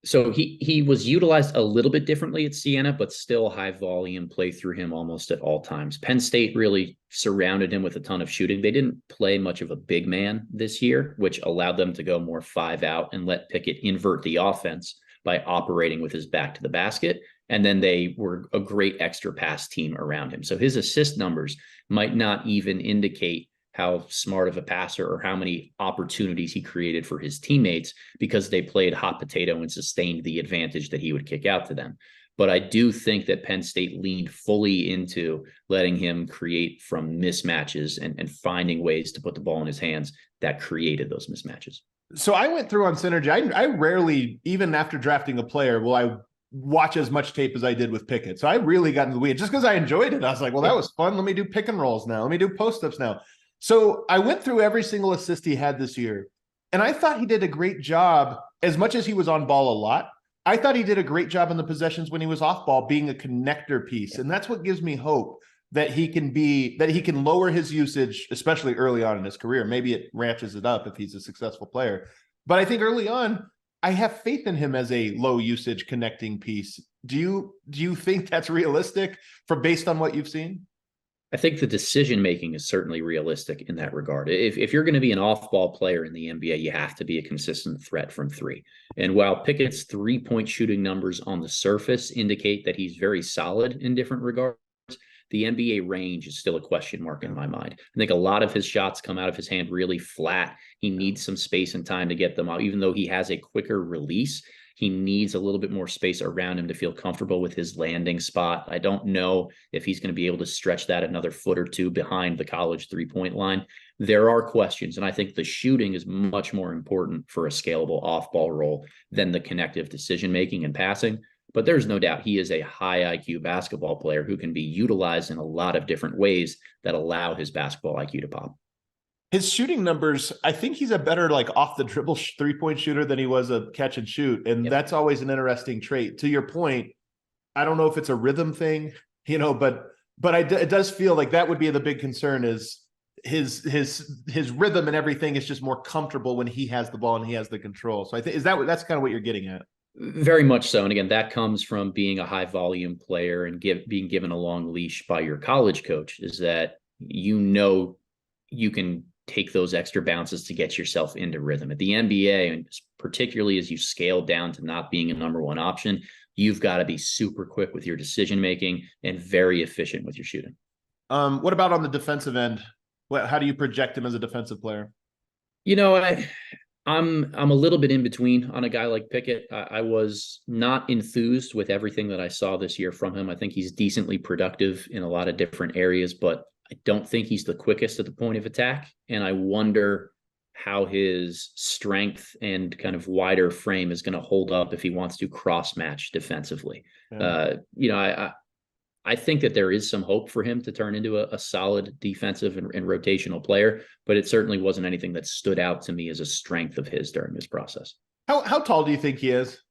So he was utilized a little bit differently at Siena, but still high volume play through him almost at all times. Penn State really surrounded him with a ton of shooting. They didn't play much of a big man this year, which allowed them to go more 5 out and let Pickett invert the offense by operating with his back to the basket. And then they were a great extra pass team around him. So his assist numbers might not even indicate how smart of a passer or how many opportunities he created for his teammates, because they played hot potato and sustained the advantage that he would kick out to them. But I do think that Penn State leaned fully into letting him create from mismatches and finding ways to put the ball in his hands that created those mismatches. So I went through on Synergy. I rarely, even after drafting a player, will I watch as much tape as I did with Pickett. So I really got into the weeds just because I enjoyed it. I was like, well, that was fun. Let me do pick and rolls now. Let me do post-ups now. So I went through every single assist he had this year, and I thought he did a great job. As much as he was on ball a lot, I thought he did a great job in the possessions when he was off ball, being a connector piece. And that's what gives me hope that he can lower his usage, especially early on in his career. Maybe it ratchets it up if he's a successful player. But I think early on, I have faith in him as a low usage connecting piece. Do you think that's realistic based on what you've seen? I think the decision-making is certainly realistic in that regard. If you're going to be an off-ball player in the NBA, you have to be a consistent threat from three. And while Pickett's three-point shooting numbers on the surface indicate that he's very solid in different regards, the NBA range is still a question mark in my mind. I think a lot of his shots come out of his hand really flat. He needs some space and time to get them out. Even though he has a quicker release, he needs a little bit more space around him to feel comfortable with his landing spot. I don't know if he's going to be able to stretch that another foot or two behind the college three-point line. There are questions, and I think the shooting is much more important for a scalable off-ball role than the connective decision-making and passing. But there's no doubt he is a high IQ basketball player who can be utilized in a lot of different ways that allow his basketball IQ to pop. His shooting numbers, I think he's a better off the dribble three-point shooter than he was a catch and shoot. And that's always an interesting trait. To your point, I don't know if it's a rhythm thing, but it does feel like that would be the big concern is his rhythm and everything is just more comfortable when he has the ball and he has the control. So I think that's kind of what you're getting at. Very much so. And again, that comes from being a high volume player and being given a long leash by your college coach, is that you can take those extra bounces to get yourself into rhythm. At the NBA, and particularly as you scale down to not being a number one option, you've got to be super quick with your decision making and very efficient with your shooting. What about on the defensive end? How do you project him as a defensive player? I'm a little bit in between on a guy like Pickett. I was not enthused with everything that I saw this year from him. I think he's decently productive in a lot of different areas, but I don't think he's the quickest at the point of attack. And I wonder how his strength and kind of wider frame is going to hold up if he wants to cross match defensively. Yeah. I think that there is some hope for him to turn into a solid defensive and rotational player, but it certainly wasn't anything that stood out to me as a strength of his during this process. How tall do you think he is?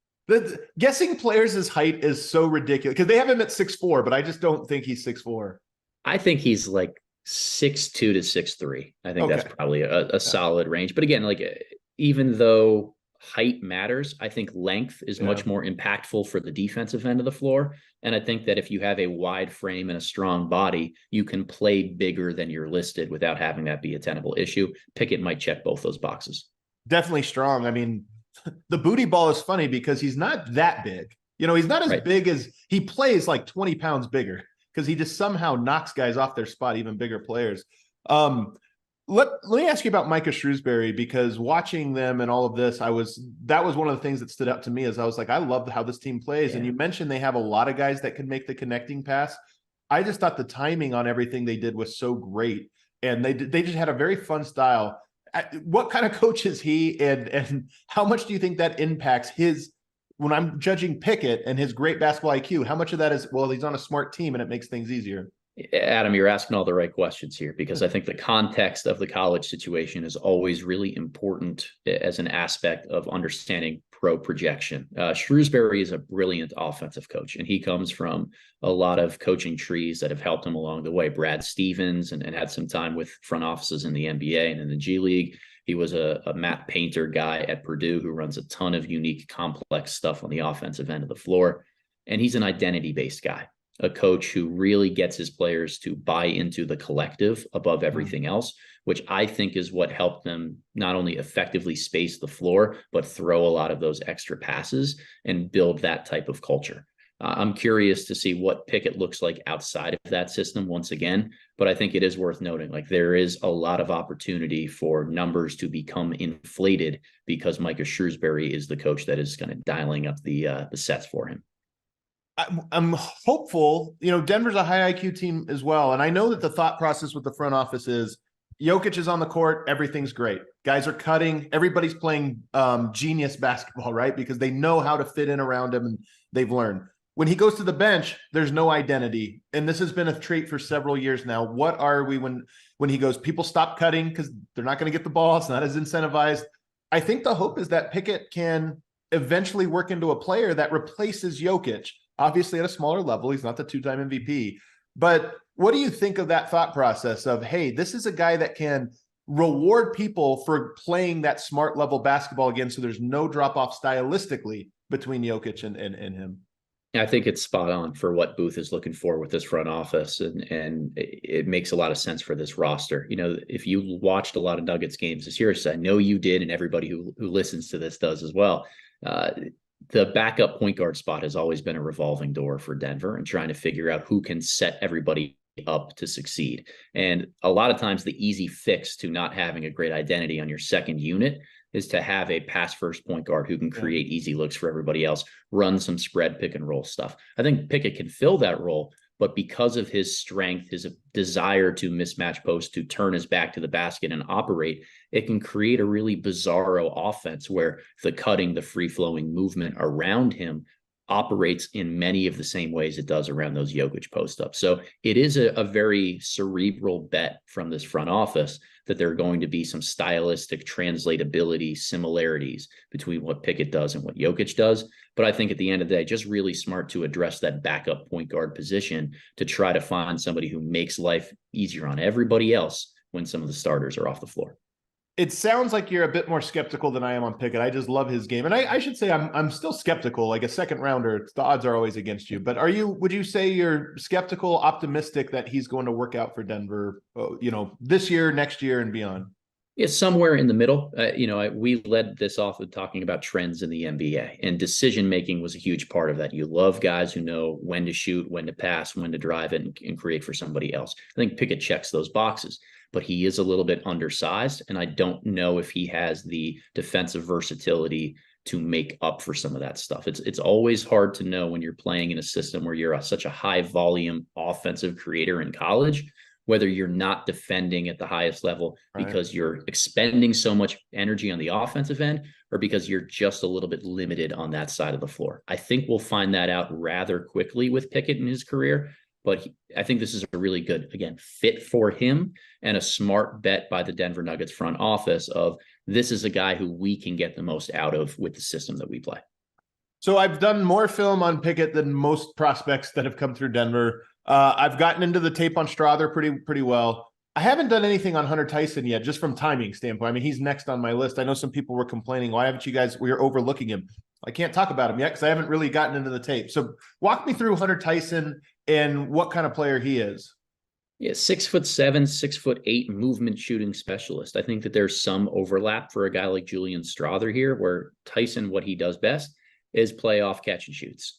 Guessing players' height is so ridiculous because they have him at 6'4", but I just don't think he's 6'4". I think he's 6'2" to 6'3". I think that's probably a solid range. But again, even though height matters, I think length is much more impactful for the defensive end of the floor. And I think that if you have a wide frame and a strong body, you can play bigger than you're listed without having that be a tenable issue. Pickett might check both those boxes. Definitely strong. I mean, the booty ball is funny because he's not that big. He's not as big as he plays 20 pounds bigger because he just somehow knocks guys off their spot, even bigger players. Let me ask you about Micah Shrewsbury, because watching them and all of this, that was one of the things that stood out to me. As I was I love how this team plays. Yeah. And you mentioned they have a lot of guys that can make the connecting pass. I just thought the timing on everything they did was so great, and they just had a very fun style. What kind of coach is he, and how much do you think that impacts his? When I'm judging Pickett and his great basketball IQ, how much of that is, he's on a smart team and it makes things easier? Adam, you're asking all the right questions here, because I think the context of the college situation is always really important as an aspect of understanding pro projection. Shrewsbury is a brilliant offensive coach, and he comes from a lot of coaching trees that have helped him along the way. Brad Stevens, and had some time with front offices in the NBA and in the G League. He was a Matt Painter guy at Purdue who runs a ton of unique, complex stuff on the offensive end of the floor. And he's an identity-based guy, a coach who really gets his players to buy into the collective above everything else, which I think is what helped them not only effectively space the floor, but throw a lot of those extra passes and build that type of culture. I'm curious to see what Pickett looks like outside of that system once again, but I think it is worth noting, like, there is a lot of opportunity for numbers to become inflated because Micah Shrewsbury is the coach that is kind of dialing up the sets for him. I'm hopeful. You know, Denver's a high IQ team as well. And I know that the thought process with the front office is Jokic is on the court. Everything's great. Guys are cutting. Everybody's playing genius basketball, right? Because they know how to fit in around him and they've learned. When he goes to the bench, there's no identity. And this has been a trait for several years now. What are we when he goes, people stop cutting because they're not going to get the ball. It's not as incentivized. I think the hope is that Pickett can eventually work into a player that replaces Jokic. Obviously at a smaller level. He's not the two-time MVP. But what do you think of that thought process of, hey, this is a guy that can reward people for playing that smart level basketball again, so there's no drop-off stylistically between Jokic and him? I think it's spot on for what Booth is looking for with this front office, and it makes a lot of sense for this roster. You know, if you watched a lot of Nuggets games this year, so I know you did, and everybody who listens to this does as well, the backup point guard spot has always been a revolving door for Denver, and trying to figure out who can set everybody up to succeed. And a lot of times the easy fix to not having a great identity on your second unit is to have a pass first point guard who can create easy looks for everybody else, run some spread pick and roll stuff. I think Pickett can fill that role, but because of his strength, his desire to mismatch post, to turn his back to the basket and operate, it can create a really bizarro offense where the cutting, the free-flowing movement around him operates in many of the same ways it does around those Jokic post-ups. So it is a very cerebral bet from this front office that there are going to be some stylistic translatability similarities between what Pickett does and what Jokic does. But I think at the end of the day, just really smart to address that backup point guard position to try to find somebody who makes life easier on everybody else when some of the starters are off the floor. It sounds like you're a bit more skeptical than I am on Pickett. I just love his game. And I should say I'm still skeptical. Like a second rounder, the odds are always against you. But would you say you're skeptical, optimistic that he's going to work out for Denver, this year, next year, and beyond? Yeah, somewhere in the middle. We led this off with talking about trends in the NBA, and decision-making was a huge part of that. You love guys who know when to shoot, when to pass, when to drive it and create for somebody else. I think Pickett checks those boxes, but he is a little bit undersized, and I don't know if he has the defensive versatility to make up for some of that stuff. It's always hard to know when you're playing in a system where you're such a high volume offensive creator in college, whether you're not defending at the highest level because you're expending so much energy on the offensive end, or because you're just a little bit limited on that side of the floor. I think we'll find that out rather quickly with Pickett in his career, but I think this is a really good, again, fit for him, and a smart bet by the Denver Nuggets front office of, this is a guy who we can get the most out of with the system that we play. So I've done more film on Pickett than most prospects that have come through Denver. I've gotten into the tape on Strawther pretty well. I haven't done anything on Hunter Tyson yet, just from timing standpoint. I mean, he's next on my list. I know some people were complaining, why haven't you guys, we're overlooking him. I can't talk about him yet because I haven't really gotten into the tape. So walk me through Hunter Tyson and what kind of player he is. Yeah, 6'7", 6'8", movement shooting specialist. I think that there's some overlap for a guy like Julian Strawther here, where Tyson, what he does best is play off catch and shoots.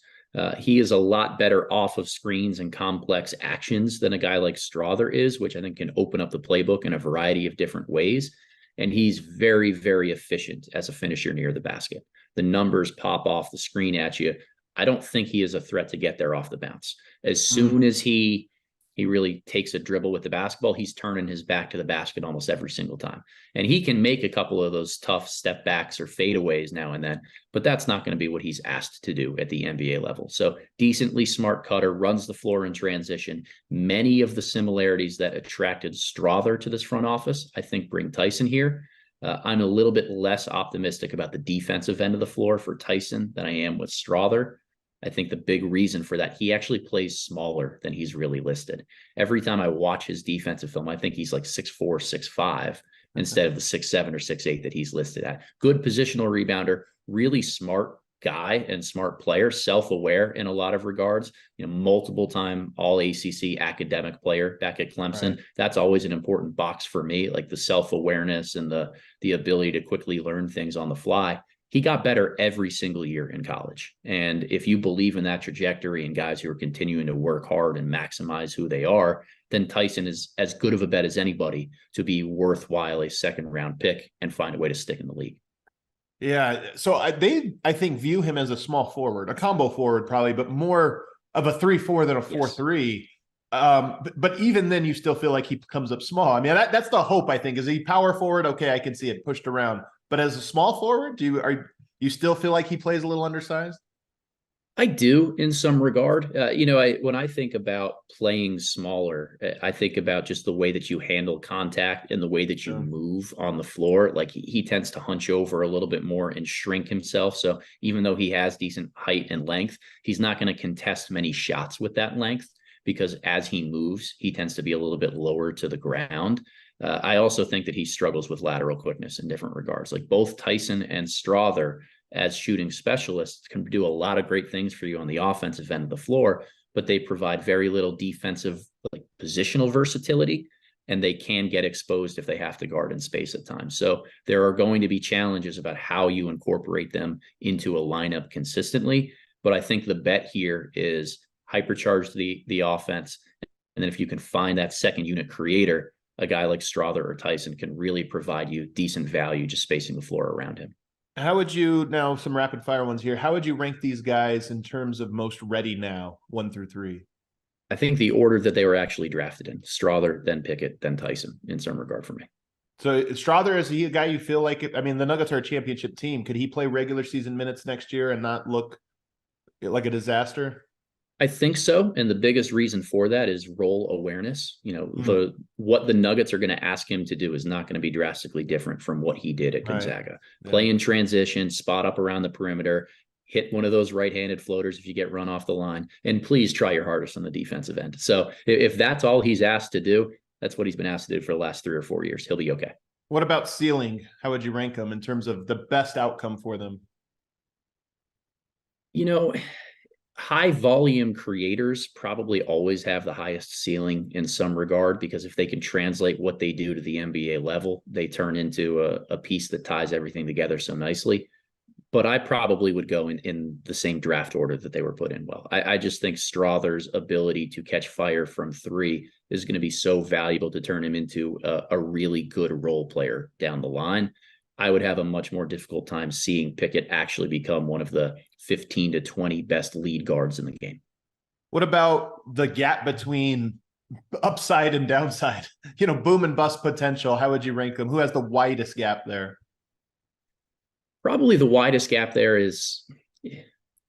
He is a lot better off of screens and complex actions than a guy like Strawther is, which I think can open up the playbook in a variety of different ways. And he's very, very efficient as a finisher near the basket. The numbers pop off the screen at you. I don't think he is a threat to get there off the bounce. As soon as he He really takes a dribble with the basketball. He's turning his back to the basket almost every single time. And he can make a couple of those tough step backs or fadeaways now and then, but that's not going to be what he's asked to do at the NBA level. So decently smart cutter, runs the floor in transition. Many of the similarities that attracted Strawther to this front office, I think, bring Tyson here. I'm a little bit less optimistic about the defensive end of the floor for Tyson than I am with Strawther. I think the big reason for that, he actually plays smaller than he's really listed. Every time I watch his defensive film, I think he's like 6'4", 6'5", instead of the 6'7" or 6'8" that he's listed at. Good positional rebounder, really smart guy and smart player, self-aware in a lot of regards, multiple time all ACC academic player back at Clemson. Right. That's always an important box for me, like the self-awareness and the ability to quickly learn things on the fly. He got better every single year in college. And if you believe in that trajectory and guys who are continuing to work hard and maximize who they are, then Tyson is as good of a bet as anybody to be worthwhile a second round pick and find a way to stick in the league. Yeah. So I think view him as a small forward, a combo forward probably, but more of a 3-4 than a 4-3. Yes. But even then you still feel like he comes up small. I mean, that's the hope, I think. Is he power forward? Okay, I can see it pushed around. But as a small forward, do you still feel like he plays a little undersized? I do in some regard. When I think about playing smaller, I think about just the way that you handle contact and the way that you move on the floor. Like he tends to hunch over a little bit more and shrink himself. So even though he has decent height and length, he's not going to contest many shots with that length, because as he moves, he tends to be a little bit lower to the ground. I also think that he struggles with lateral quickness in different regards. Like both Tyson and Strawther, as shooting specialists, can do a lot of great things for you on the offensive end of the floor, but they provide very little defensive, like positional versatility, and they can get exposed if they have to guard in space at times. So there are going to be challenges about how you incorporate them into a lineup consistently. But I think the bet here is hypercharge the offense. And then if you can find that second unit creator, a guy like Strawther or Tyson can really provide you decent value just spacing the floor around him. How would you, now some rapid fire ones here, how would you rank these guys in terms of most ready now, 1 through 3? I think the order that they were actually drafted in, Strawther, then Pickett, then Tyson, in some regard for me. So Strawther, is he a guy you feel like, I mean, the Nuggets are a championship team. Could he play regular season minutes next year and not look like a disaster? I think so. And the biggest reason for that is role awareness. What the Nuggets are going to ask him to do is not going to be drastically different from what he did at Gonzaga. Right. Yeah. Play in transition, spot up around the perimeter, hit one of those right-handed floaters if you get run off the line, and please try your hardest on the defensive end. So if that's all he's asked to do, that's what he's been asked to do for the last 3 or 4 years. He'll be okay. What about ceiling? How would you rank them in terms of the best outcome for them? High volume creators probably always have the highest ceiling in some regard, because if they can translate what they do to the NBA level, they turn into a piece that ties everything together so nicely. But I probably would go in the same draft order that they were put in. Well, I just think Strawther's ability to catch fire from 3 is going to be so valuable to turn him into a really good role player down the line. I would have a much more difficult time seeing Pickett actually become one of the 15 to 20 best lead guards in the game. What about the gap between upside and downside? Boom and bust potential. How would you rank them? Who has the widest gap there? Probably the widest gap there is,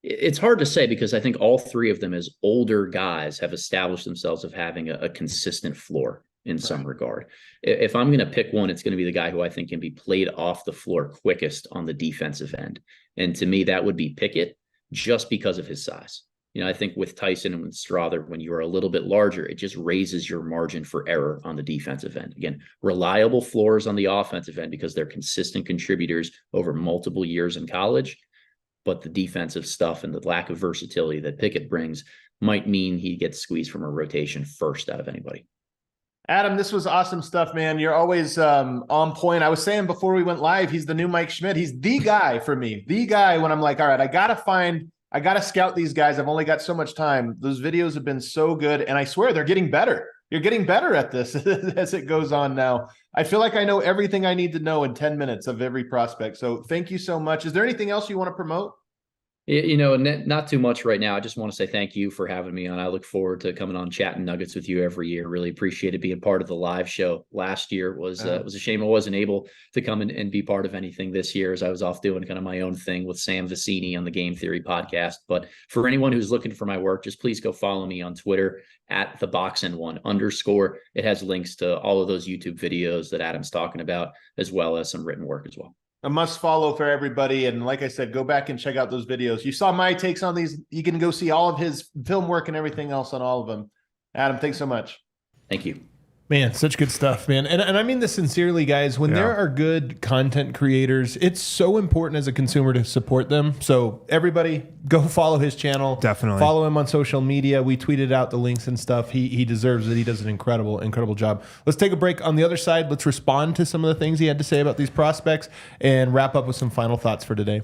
it's hard to say, because I think all 3 of them as older guys have established themselves of having a consistent floor in some regard. If I'm going to pick one, it's going to be the guy who I think can be played off the floor quickest on the defensive end. And to me, that would be Pickett, just because of his size. I think with Tyson and with Strawther, when you're a little bit larger, it just raises your margin for error on the defensive end. Again, reliable floors on the offensive end because they're consistent contributors over multiple years in college. But the defensive stuff and the lack of versatility that Pickett brings might mean he gets squeezed from a rotation first out of anybody. Adam, this was awesome stuff, man. You're always on point. I was saying before we went live, he's the new Mike Schmidt. He's the guy for me. The guy when I'm like, all right, I got to scout these guys. I've only got so much time. Those videos have been so good. And I swear they're getting better. You're getting better at this as it goes on now. I feel like I know everything I need to know in 10 minutes of every prospect. So thank you so much. Is there anything else you want to promote? Not too much right now. I just want to say thank you for having me on. I look forward to coming on chatting Nuggets with you every year. Really appreciated being part of the live show last year. It was a shame I wasn't able to come and be part of anything this year, as I was off doing kind of my own thing with Sam Vecini on the Game Theory podcast. But for anyone who's looking for my work, just please go follow me on Twitter at @theboxin1_. It has links to all of those YouTube videos that Adam's talking about, as well as some written work as well. A must follow for everybody. And like I said, go back and check out those videos. You saw my takes on these. You can go see all of his film work and everything else on all of them. Adam, thanks so much. Thank you. Man, such good stuff, man. And I mean this sincerely, guys. When there are good content creators, it's so important as a consumer to support them. So everybody, go follow his channel. Definitely. Follow him on social media. We tweeted out the links and stuff. He deserves it. He does an incredible job. Let's take a break. On the other side, let's respond to some of the things he had to say about these prospects and wrap up with some final thoughts for today.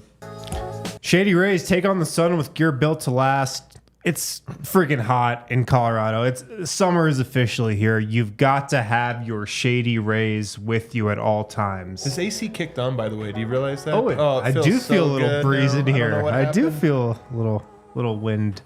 Shady Rays take on the sun with gear built to last. It's freaking hot in Colorado. Summer is officially here. You've got to have your Shady Rays with you at all times. This AC kicked on, by the way. Do you realize that? I do feel a little breeze in here. I do feel a little wind.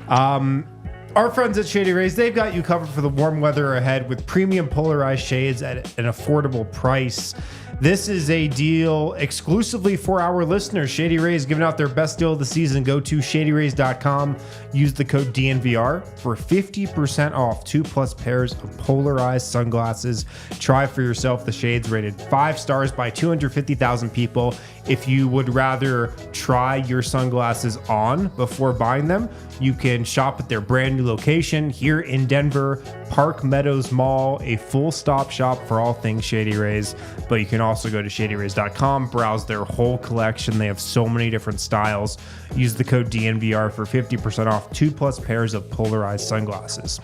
Our friends at Shady Rays, they've got you covered for the warm weather ahead with premium polarized shades at an affordable price. This is a deal exclusively for our listeners. Shady Rays giving out their best deal of the season. Go to shadyrays.com. Use the code DNVR for 50% off 2+ pairs of polarized sunglasses. Try for yourself the shades rated 5 stars by 250,000 people. If you would rather try your sunglasses on before buying them, you can shop at their brand new location here in Denver, Park Meadows Mall, a full stop shop for all things Shady Rays. But you can also go to shadyrays.com, browse their whole collection. They have so many different styles. Use the code DNVR for 50% off 2+ pairs of polarized sunglasses.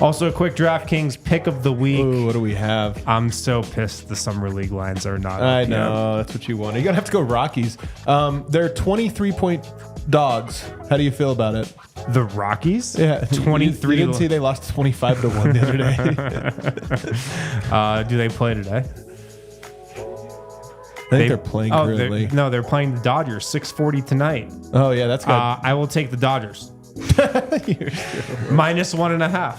Also, a quick DraftKings pick of the week. Ooh, what do we have? I'm so pissed the Summer League lines are not. I know, that's what you want. You're going to have to go Rockies. They're 23-point dogs. How do you feel about it? The Rockies? Yeah. 23. You didn't see they lost 25-1 the other day. Do they play today? I think they're playing currently. They're playing the Dodgers, 6:40 tonight. Oh, yeah, that's good. I will take the Dodgers. -1.5.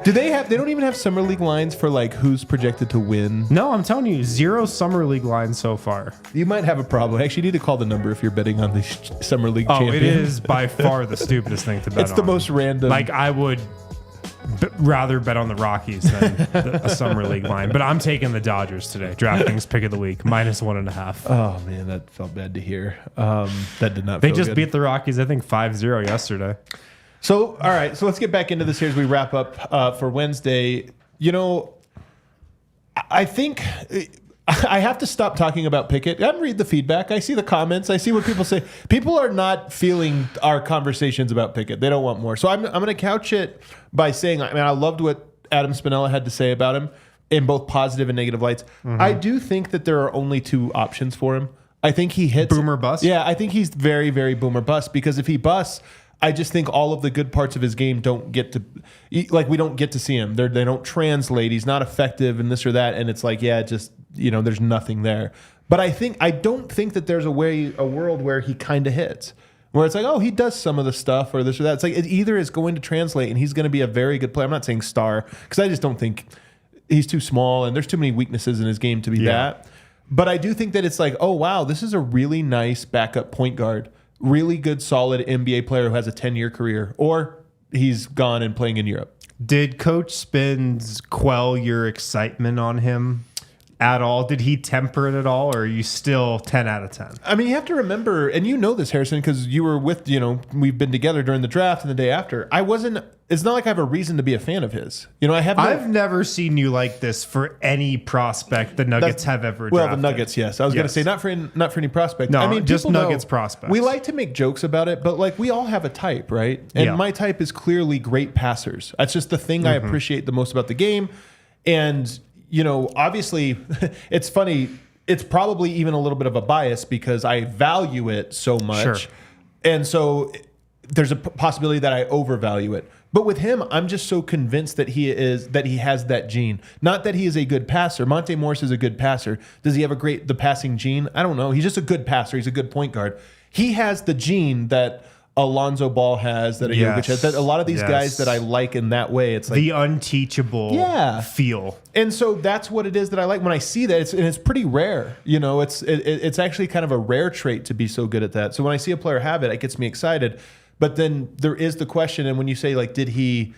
Do they don't even have Summer League lines for like who's projected to win? No, I'm telling you, 0 Summer League lines so far. You might have a problem. Actually, you need to call the number if you're betting on the Summer League champion. It is by far the stupidest thing to bet on. It's the most random. Like, I would rather bet on the Rockies than a Summer League line. But I'm taking the Dodgers today. DraftKings pick of the week, -1.5. Oh, man, that felt bad to hear. That did not They feel just good. beat the Rockies, I think, 5-0 yesterday. So, all right. So let's get back into this here as we wrap up for Wednesday. You know, I think I have to stop talking about Pickett. I read the feedback. I see the comments. I see what people say. People are not feeling our conversations about Pickett. They don't want more. So I'm going to couch it by saying, I mean, I loved what Adam Spinella had to say about him in both positive and negative lights. I do think that there are only 2 options for him. I think he hits Boomer bust? Yeah, I think he's very, very boomer bust, because if he busts, I just think all of the good parts of his game don't get to, like, we don't get to see him. They don't translate. He's not effective and this or that. And it's like, yeah, just, there's nothing there. But I don't think that there's a world where he kind of hits, where it's like, oh, he does some of the stuff or this or that. It's like, it either is going to translate and he's going to be a very good player. I'm not saying star, because I just don't think he's too small and there's too many weaknesses in his game to be that. But I do think that it's like, oh, wow, this is a really nice backup point guard. Really good, solid NBA player who has a 10-year career, or he's gone and playing in Europe. Did Coach Spins quell your excitement on him at all? Did he temper it at all, or are you still 10 out of 10? I mean, you have to remember, and you know this, Harrison, because you were with, we've been together during the draft and the day after. It's not like I have a reason to be a fan of his. I've never seen you like this for any prospect the Nuggets have ever drafted. Well, the Nuggets, yes. I was going to say not for any prospect. No, I mean, just Nuggets know, prospects. We like to make jokes about it, but like we all have a type, right? And my type is clearly great passers. That's just the thing I appreciate the most about the game. And, obviously, it's funny. It's probably even a little bit of a bias because I value it so much. Sure. And so there's a possibility that I overvalue it. But with him, I'm just so convinced that he has that gene. Not that he is a good passer. Monte Morris is a good passer. Does he have the passing gene? I don't know. He's just a good passer. He's a good point guard. he has the gene that Alonzo Ball has, that a Jokic has, that a lot of these guys that I like in that way. It's like the unteachable feel. And so that's what it is that I like when I see that. It's pretty rare. It's actually kind of a rare trait to be so good at that. So when I see a player have it, it gets me excited. But then there is the question, and when you say, like, did he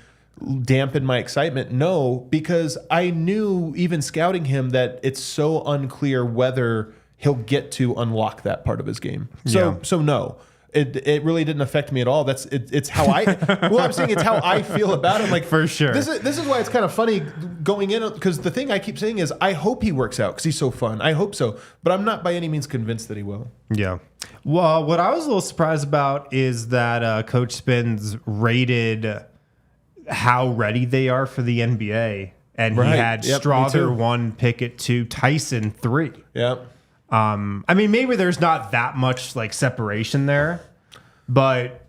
dampen my excitement? No, because I knew even scouting him that it's so unclear whether he'll get to unlock that part of his game. So no. It really didn't affect me at all. It's how I'm saying it's how I feel about him. Like, for sure. This is why it's kind of funny going in, because the thing I keep saying is I hope he works out because he's so fun. I hope so, but I'm not by any means convinced that he will. Yeah. Well, what I was a little surprised about is that Coach Spins rated how ready they are for the NBA, and he had Strawther 1, Pickett 2, Tyson 3. Yep. I mean, maybe there's not that much like separation there, but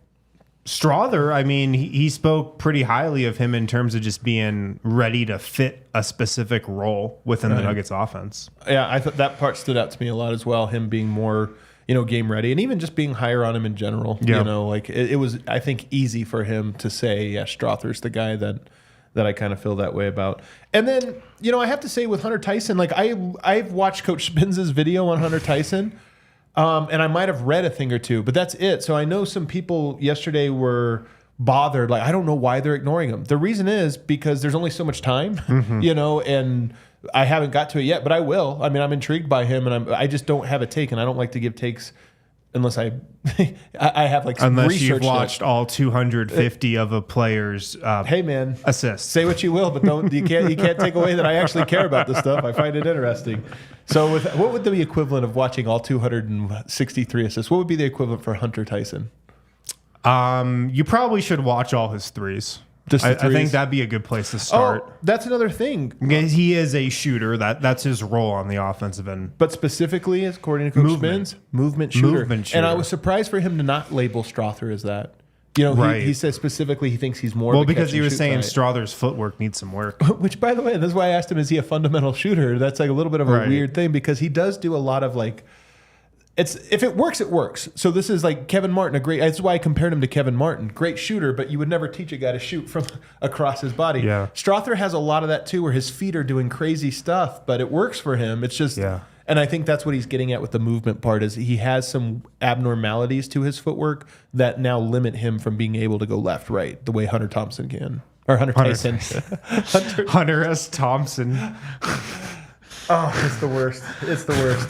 Strawther, I mean, he spoke pretty highly of him in terms of just being ready to fit a specific role within the Nuggets offense. Yeah, I thought that part stood out to me a lot as well. Him being more, game ready, and even just being higher on him in general. Yeah. Like it was, I think, easy for him to say, yeah, Strawther's the guy that I kind of feel that way about. And then, I have to say with Hunter Tyson, like I've watched Coach Spins' video on Hunter Tyson, and I might have read a thing or two, but that's it. So I know some people yesterday were bothered. Like, I don't know why they're ignoring him. The reason is because there's only so much time, and I haven't got to it yet, but I will. I mean, I'm intrigued by him, and I just don't have a take, and I don't like to give takes unless I have like some unless research. You've watched all 250 of a player's hey man, assists. Say what you will, but you can't take away that I actually care about this stuff. I find it interesting. So what would be the equivalent of watching all 263 assists? What would be the equivalent for Hunter Tyson? You probably should watch all his threes. I think that'd be a good place to start. Oh, that's another thing. He is a shooter. That's his role on the offensive end. But specifically, according to Coach Spins, movement shooter. And I was surprised for him to not label Strawther as that. He said specifically he thinks he's more. Well, because he was saying Strawther's footwork needs some work. Which, by the way, this is why I asked him, is he a fundamental shooter? That's like a little bit of a weird thing, because he does do a lot of like. If it works, it works. So this is like Kevin Martin, that's why I compared him to Kevin Martin. Great shooter, but you would never teach a guy to shoot from across his body. Yeah. Strawther has a lot of that too, where his feet are doing crazy stuff, but it works for him. It's just, and I think that's what he's getting at with the movement part, is he has some abnormalities to his footwork that now limit him from being able to go left, right, the way Hunter Thompson can. Or Hunter Tyson. Hunter S. Thompson. Oh, it's the worst. It's the worst.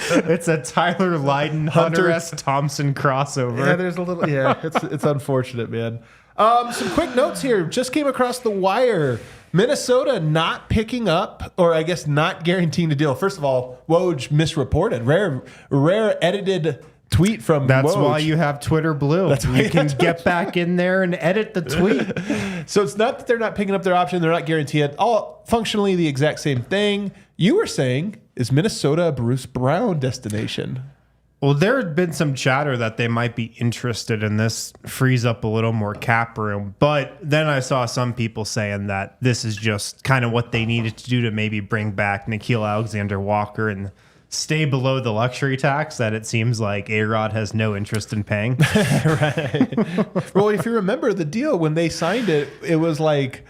It's a Tyler Lydon, Hunter S. Thompson crossover. Yeah, there's a little. Yeah, it's unfortunate, man. Some quick notes here. Just came across the wire. Minnesota not picking up, or I guess not guaranteeing the deal. First of all, Woj misreported. Rare edited tweet from That's Woj. why you have Twitter Blue. You can get back in there and edit the tweet. So it's not that they're not picking up their option. They're not guaranteed it. All functionally the exact same thing. You were saying, is Minnesota a Bruce Brown destination? Well, there had been some chatter that they might be interested in this, frees up a little more cap room. But then I saw some people saying that this is just kind of what they needed to do to maybe bring back Nickeil Alexander-Walker and stay below the luxury tax that it seems like A-Rod has no interest in paying. Right. Well, if you remember the deal, when they signed it, it was like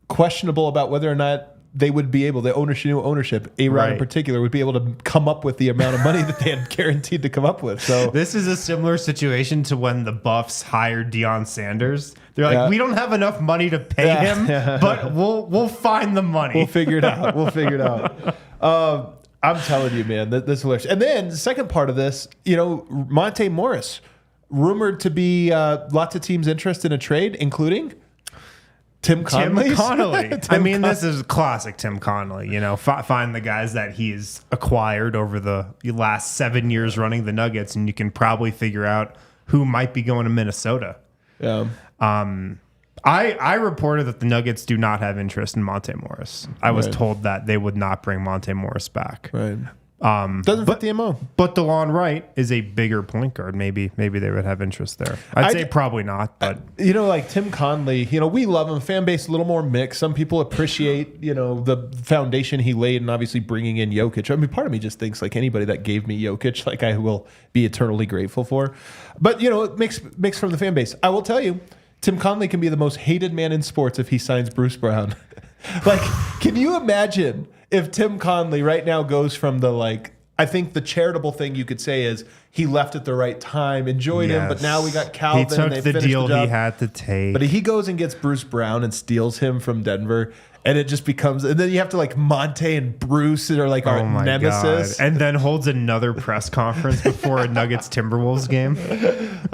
questionable about whether or not they would be able, the ownership, A-Rod in particular, would be able to come up with the amount of money that they had guaranteed to come up with. So this is a similar situation to when the Buffs hired Deion Sanders. They're like, we don't have enough money to pay him, but we'll find the money. We'll figure it out. I'm telling you, man, this is hilarious. And then the second part of this, Monte Morris, rumored to be lots of teams interested in a trade, including Tim Connolly. This is classic Tim Connolly. Find the guys that he's acquired over the last 7 years running the Nuggets, and you can probably figure out who might be going to Minnesota. Yeah. I reported that the Nuggets do not have interest in Monte Morris. I was told that they would not bring Monte Morris back. Right. Doesn't fit the MO. But DeLon Wright is a bigger point guard. Maybe they would have interest there. I'd say probably not, but like Tim Conley, we love him. Fan base a little more mixed. Some people appreciate, the foundation he laid, and obviously bringing in Jokic. I mean, part of me just thinks like anybody that gave me Jokic, like I will be eternally grateful for. But it mixed from the fan base. I will tell you, Tim Conley can be the most hated man in sports if he signs Bruce Brown. Like, can you imagine if Tim Conley right now goes from I think the charitable thing you could say is he left at the right time, enjoyed him, but now we got Calvin. He took and they the deal he had to take. But he goes and gets Bruce Brown and steals him from Denver, and it just becomes, and then you have to Monte and Bruce are our nemesis. God. And then holds another press conference before a Nuggets Timberwolves game.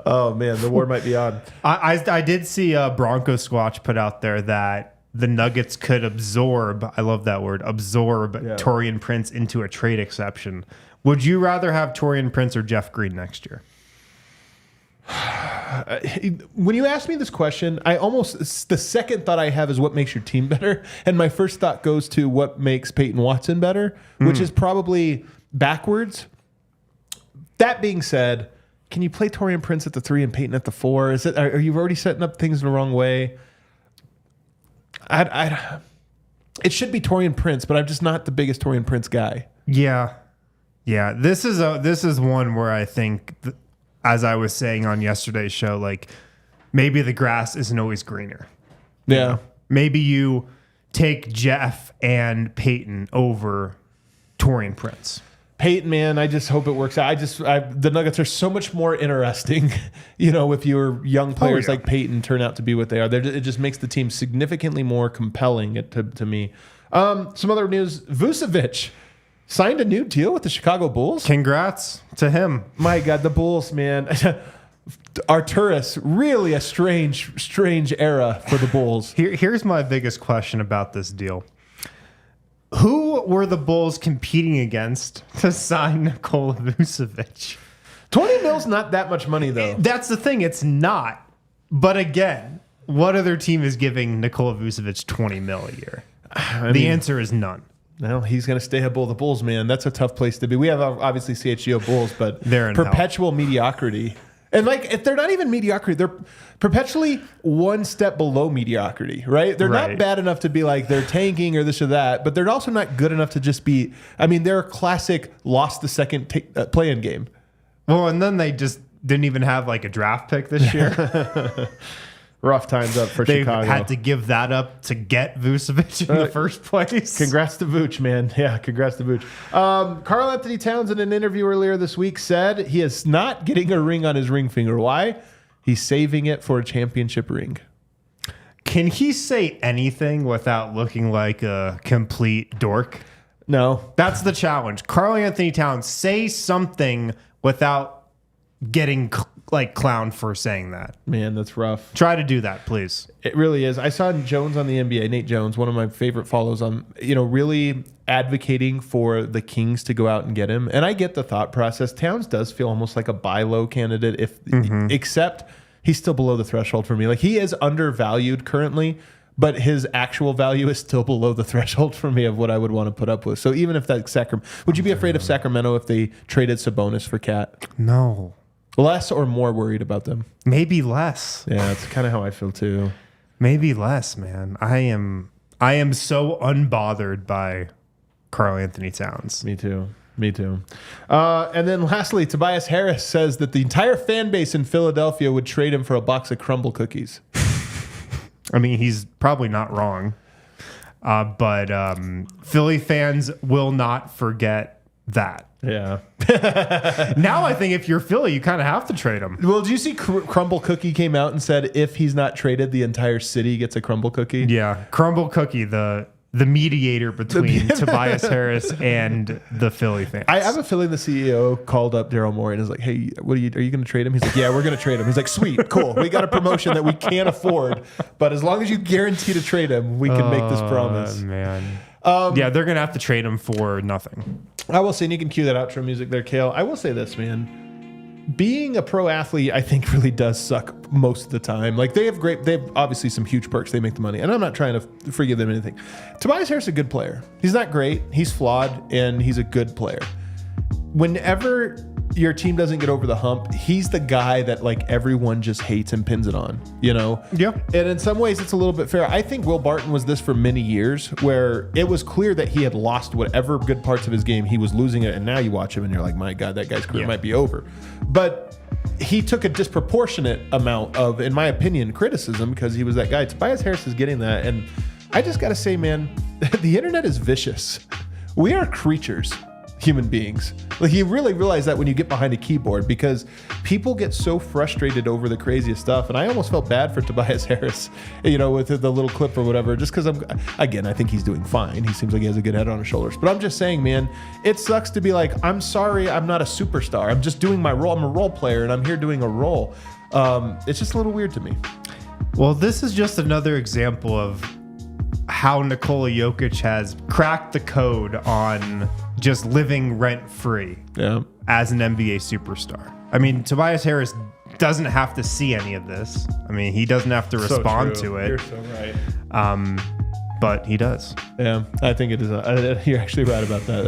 Oh man, the war might be on. I did see Bronco Squatch put out there that the Nuggets could absorb, I love that word, Taurean Prince into a trade exception. Would you rather have Taurean Prince or Jeff Green next year? When you ask me this question, the second thought I have is what makes your team better. And my first thought goes to what makes Peyton Watson better, which is probably backwards. That being said, can you play Taurean Prince at the 3 and Peyton at the 4? Are you already setting up things the wrong way? It should be Taurean Prince, but I'm just not the biggest Taurean Prince guy. Yeah. This is one where I think, as I was saying on yesterday's show, maybe the grass isn't always greener. Yeah. Maybe you take Jeff and Peyton over Taurean Prince. Peyton, man, I just hope it works out. The Nuggets are so much more interesting, if your young players like Peyton turn out to be what they are. It just makes the team significantly more compelling to me. Some other news: Vucevic signed a new deal with the Chicago Bulls. Congrats to him. My God, the Bulls, man. Arturas, really a strange era for the Bulls. Here's my biggest question about this deal. Who were the Bulls competing against to sign Nikola Vucevic? 20 mil's not that much money, though. That's the thing. It's not. But again, what other team is giving Nikola Vucevic 20 mil a year? The answer is none. No, he's going to stay a Bull. The Bulls, man, that's a tough place to be. We have obviously CHGO Bulls, but they're in perpetual mediocrity. And if they're not even mediocrity, they're perpetually one step below mediocrity, right? They're not bad enough to be they're tanking or this or that, but they're also not good enough to just be. I mean, they're a classic lost the second play-in game. Well, and then they just didn't even have a draft pick this year. Rough times up for Chicago. They had to give that up to get Vucevic in the first place. Congrats to Vooch, man. Yeah, congrats to Vooch. Karl Anthony Towns, in an interview earlier this week, said he is not getting a ring on his ring finger. Why? He's saving it for a championship ring. Can he say anything without looking like a complete dork? No. That's the challenge. Karl Anthony Towns, say something without getting clowned for saying that. Man, that's rough. Try to do that, please. It really is. I saw Jones on the NBA, Nate Jones, one of my favorite follows, on really advocating for the Kings to go out and get him. And I get the thought process. Towns does feel almost like a buy low candidate, except he's still below the threshold for me. He is undervalued currently, but his actual value is still below the threshold for me of what I would want to put up with. So even if that would you be afraid of Sacramento if they traded Sabonis for Cat? No. Less or more worried about them? Maybe less. Yeah, that's kind of how I feel too. Maybe less, man. I am so unbothered by Karl Anthony Towns. Me too. And then lastly, Tobias Harris says that the entire fan base in Philadelphia would trade him for a box of crumble cookies. I mean, he's probably not wrong. But Philly fans will not forget that. Yeah. Now I think if you're Philly, you kind of have to trade him. Well, did you see Crumble Cookie came out and said if he's not traded, the entire city gets a Crumble Cookie? Yeah. Crumble Cookie, the mediator between Tobias Harris and the Philly fans. I have a feeling the CEO called up Daryl Morey and is like, hey, are you going to trade him? He's like, yeah, we're going to trade him. He's like, sweet, cool. We got a promotion that we can't afford, but as long as you guarantee to trade him, we can make this promise. Man. Yeah, they're going to have to trade him for nothing. I will say, and you can cue that outro music there, Kale. I will say this, man. Being a pro athlete, I think, really does suck most of the time. They have obviously some huge perks. They make the money. And I'm not trying to forgive them anything. Tobias Harris is a good player. He's not great. He's flawed, and he's a good player. whenever your team doesn't get over the hump, he's the guy that like everyone just hates and pins it on, you know? Yeah. And in some ways it's a little bit fair. I think Will Barton was this for many years, where it was clear that he had lost whatever good parts of his game. He was losing it. And now you watch him and you're like, my God, that guy's career might be over. But he took a disproportionate amount of, in my opinion, criticism because he was that guy. Tobias Harris is getting that. And I just got to say, man, the internet is vicious. We are creatures. Human beings. Like, you really realize that when you get behind a keyboard, because people get so frustrated over the craziest stuff. And I almost felt bad for Tobias Harris, you know, with the little clip or whatever, just because I think he's doing fine. He seems like he has a good head on his shoulders. But I'm just saying, man, it sucks to be like, I'm sorry, I'm not a superstar. I'm just doing my role. I'm a role player and I'm here doing a role. It's just a little weird to me. Well, this is just another example of how Nikola Jokic has cracked the code on just living rent-free as an NBA superstar. I mean, Tobias Harris doesn't have to see any of this. I mean, he doesn't have to respond to it. You're so right. But he does. Yeah, I think it is. You're actually right about that.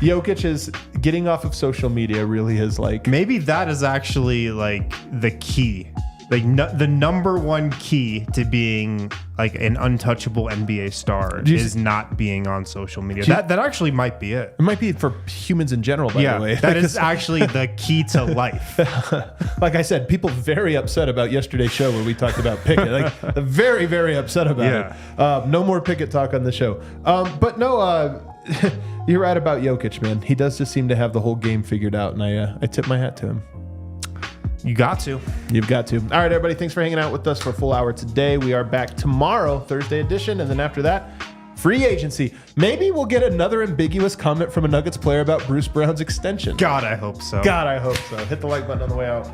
Jokic is getting off of social media really is like... Maybe that is actually like the key. Like the number one key to being like an untouchable NBA star is not being on social media. That actually might be it. It might be for humans in general, by the way. That is actually the key to life. Like I said, people very upset about yesterday's show where we talked about Pickett. Like very, very upset about it. No more Pickett talk on the show. But no, you're right about Jokic, man. He does just seem to have the whole game figured out, and I tip my hat to him. You got to. You've got to. All right, everybody. Thanks for hanging out with us for a full hour today. We are back tomorrow, Thursday edition. And then after that, free agency. Maybe we'll get another ambiguous comment from a Nuggets player about Bruce Brown's extension. God, I hope so. God, I hope so. Hit the like button on the way out.